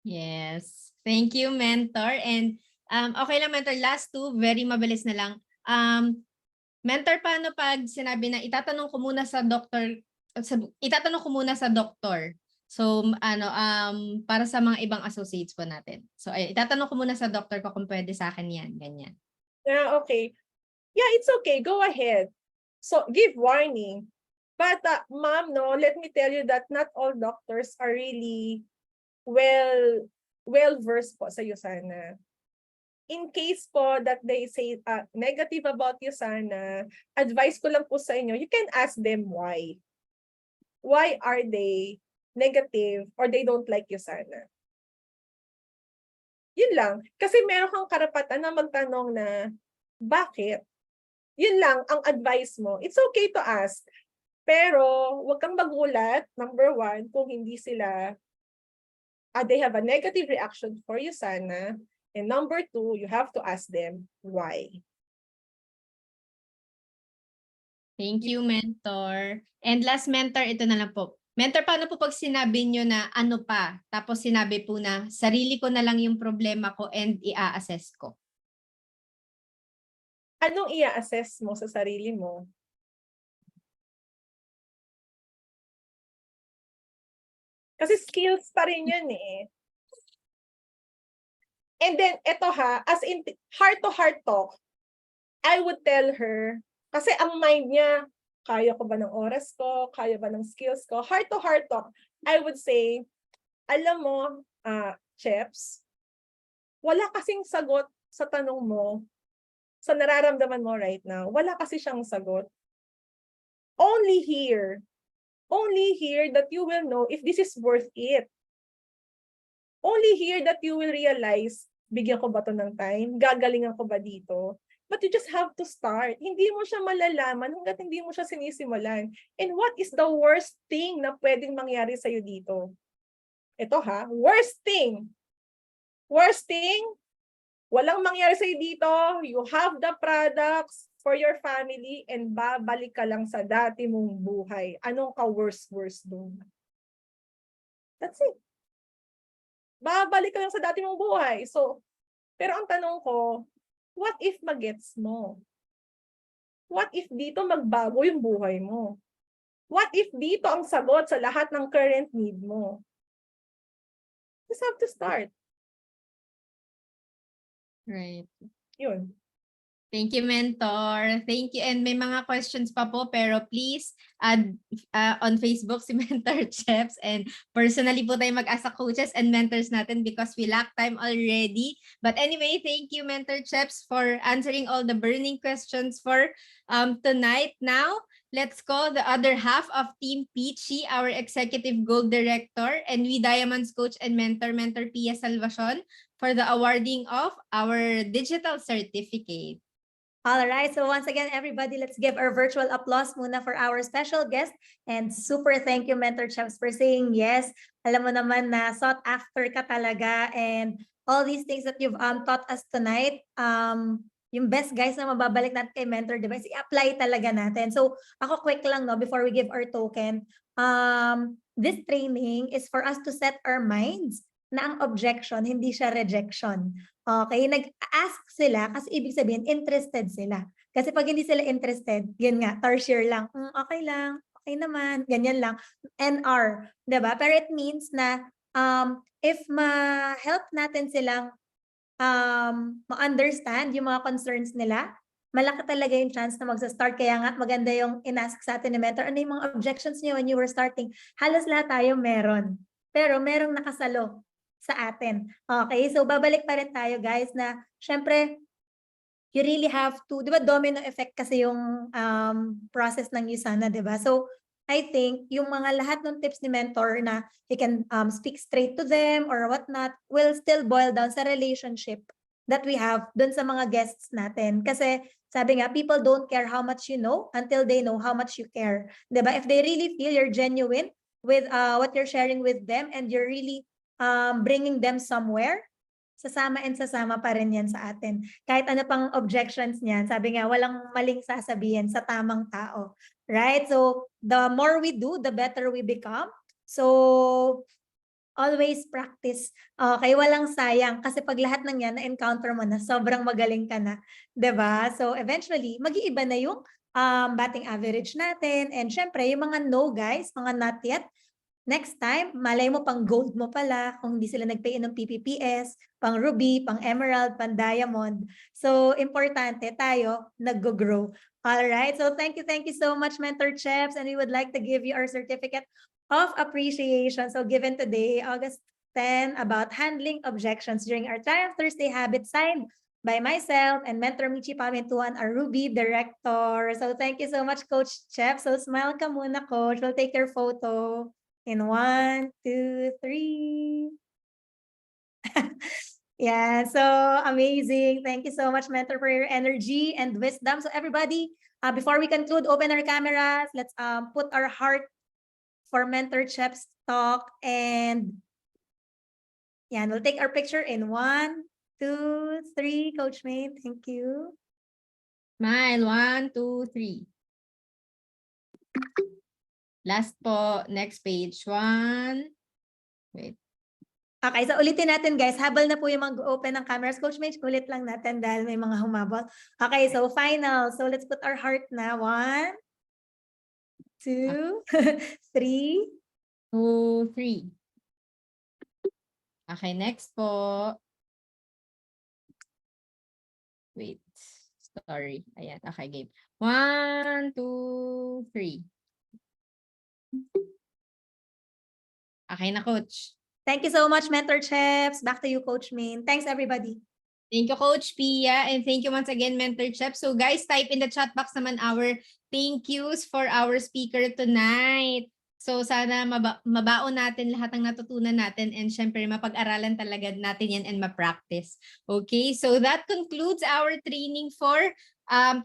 Yes. Thank you, mentor. And okay lang, mentor. Last two, very mabilis na lang. Mentor, paano pag sinabi na itatanong ko muna sa doktor? So, para sa mga ibang associates po natin. So, itatanong ko muna sa doktor ko kung pwede sa akin yan, ganyan. Yeah, okay. Yeah, it's okay. Go ahead. So give warning. But ma'am, no, let me tell you that not all doctors are really well versed po sa USANA. In case po that they say negative about USANA, advice ko lang po sa inyo, you can ask them why. Why are they negative or they don't like USANA? Yun lang. Kasi meron kang karapatan na magtanong na, bakit? Yun lang ang advice mo. It's okay to ask. Pero huwag kang magulat, number one, kung hindi sila, they have a negative reaction for USANA. And number two, you have to ask them why. Thank you, mentor. And last, mentor, ito na lang po. Mentor, paano po pag sinabi nyo na ano pa, tapos sinabi po na sarili ko na lang yung problema ko and i-assess ko? Anong i-assess mo sa sarili mo? Kasi skills pa rin yun eh. And then, eto as in heart-to-heart talk, I would tell her, kasi ang mind niya, kaya ko ba ng oras ko? Kaya ba ng skills ko? Heart-to-heart talk, I would say, alam mo, Cheps, wala kasing sagot sa tanong mo, sa nararamdaman mo right now. Wala kasi siyang sagot. Only here that you will know if this is worth it. Only here that you will realize, bigyan ko ba to ng time? Gagalingan ko ba dito? But you just have to start. Hindi mo siya malalaman hanggat hindi mo siya sinisimulan. And what is the worst thing na pwedeng mangyari sa'yo dito? Ito worst thing. Worst thing, walang mangyari sa'yo dito. You have the products for your family and babalik ka lang sa dati mong buhay. Anong ka-worst dun? That's it. Babalik ka lang sa dati mong buhay. So, pero ang tanong ko, what if magets mo? What if dito magbago yung buhay mo? What if dito ang sagot sa lahat ng current need mo? Just have to start. Right. Yun. Thank you, mentor. Thank you. And may mga questions pa po, pero please add on Facebook si Mentor Cheps. And personally po tayo mag-asa coaches and mentors natin because we lack time already. But anyway, thank you, Mentor Cheps, for answering all the burning questions for tonight. Now, let's call the other half of Team Peachy, our Executive Gold Director, and we Diamonds Coach and Mentor Pia Salvacion, for the awarding of our digital certificate. All right, so once again, everybody, let's give our virtual applause muna for our special guest. And super thank you, Mentor Cheps, for saying yes. Alam mo naman na sought after ka talaga, and all these things that you've taught us tonight, yung best guys na mababalik natin kay Mentor Device, i-apply talaga natin. So ako quick lang, no, before we give our token, this training is for us to set our minds na ang objection, hindi siya rejection. Okay, nag-ask sila kasi ibig sabihin interested sila. Kasi pag hindi sila interested, yun nga, tertiary lang. Okay lang, okay naman, ganyan lang. NR, 'di ba? Pero it means na if ma-help natin silang ma-understand yung mga concerns nila, malaki talaga yung chance na magsa-start. Kaya nga maganda yung in-ask sa atin ni Mentor, ano yung mga objections niyo when you were starting? Halos lahat tayo meron. Pero merong nakasalo sa atin. Okay, so babalik pa rin tayo guys na syempre you really have to, di ba domino effect kasi yung process ng USANA, di ba? So I think yung mga lahat ng tips ni Mentor na he can speak straight to them or whatnot will still boil down sa relationship that we have dun sa mga guests natin. Kasi sabi nga, people don't care how much you know until they know how much you care. Di ba? If they really feel you're genuine with what you're sharing with them and you're really bringing them somewhere, sasama and sasama pa rin yan sa atin. Kahit ano pang objections niyan, sabi nga, walang maling sasabihin sa tamang tao. Right? So, the more we do, the better we become. So, always practice. Okay, walang sayang kasi pag lahat ng yan na-encounter mo na, sobrang magaling ka na, 'di ba? So eventually, mag-iiba na yung batting average natin, and syempre yung mga no guys, mga not yet, next time, malay mo pang gold mo pala kung hindi sila nag-pay in ng PPPS, pang ruby, pang emerald, pang diamond. So importante tayo nag-grow. All right. So thank you so much, Mentor Cheps, and we would like to give you our certificate of appreciation. So given today, August 10, about handling objections during our Triumph Thursday habit, signed by myself and Mentor Michi Pamintuan, our Ruby director. So thank you so much, Coach Chep. So smile ka muna, Coach. We'll take your photo in 1, 2, 3. Yeah, so amazing. Thank you so much, Mentor, for your energy and wisdom. So everybody, before we conclude, open our cameras. Let's put our heart for Mentor Chep's talk, and yeah, we'll take our picture in 1, 2, 3. Coach May, thank you. Smile. 1, 2, 3. Last po. Next page. 1. Wait. Okay, so ulitin natin guys, habal na po yung mag-open ng cameras. Coach Mitch, ulit lang natin dahil may mga humabol. Okay, so final. So let's put our heart na. 1, 2, 3. 2, 3. Okay, next po. Wait. Sorry. Ayan. Okay, game. 1, 2, 3. Okay na, Coach. Thank you so much, Mentor Cheps. Back to you, Coach Min. Thanks, everybody. Thank you, Coach Pia. And thank you once again, Mentor Chep. So guys, type in the chat box naman our thank yous for our speaker tonight. So sana mabaon natin lahat ng natutunan natin, and syempre mapag-aralan talaga natin yan and ma-practice. Okay, so that concludes our training for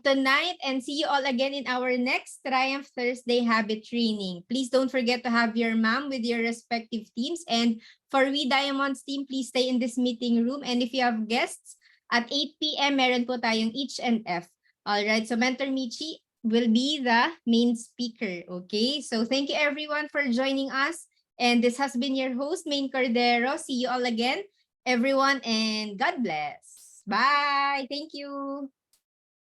tonight, and see you all again in our next Triumph Thursday habit training. Please don't forget to have your mom with your respective teams, and for We Diamonds team, please stay in this meeting room, and if you have guests at 8 p.m. meron po tayong each and F. All right, so Mentor Michi will be the main speaker. Okay, so thank you everyone for joining us, and this has been your host, Main Cordero. See you all again, everyone, and God bless. Bye. Thank you.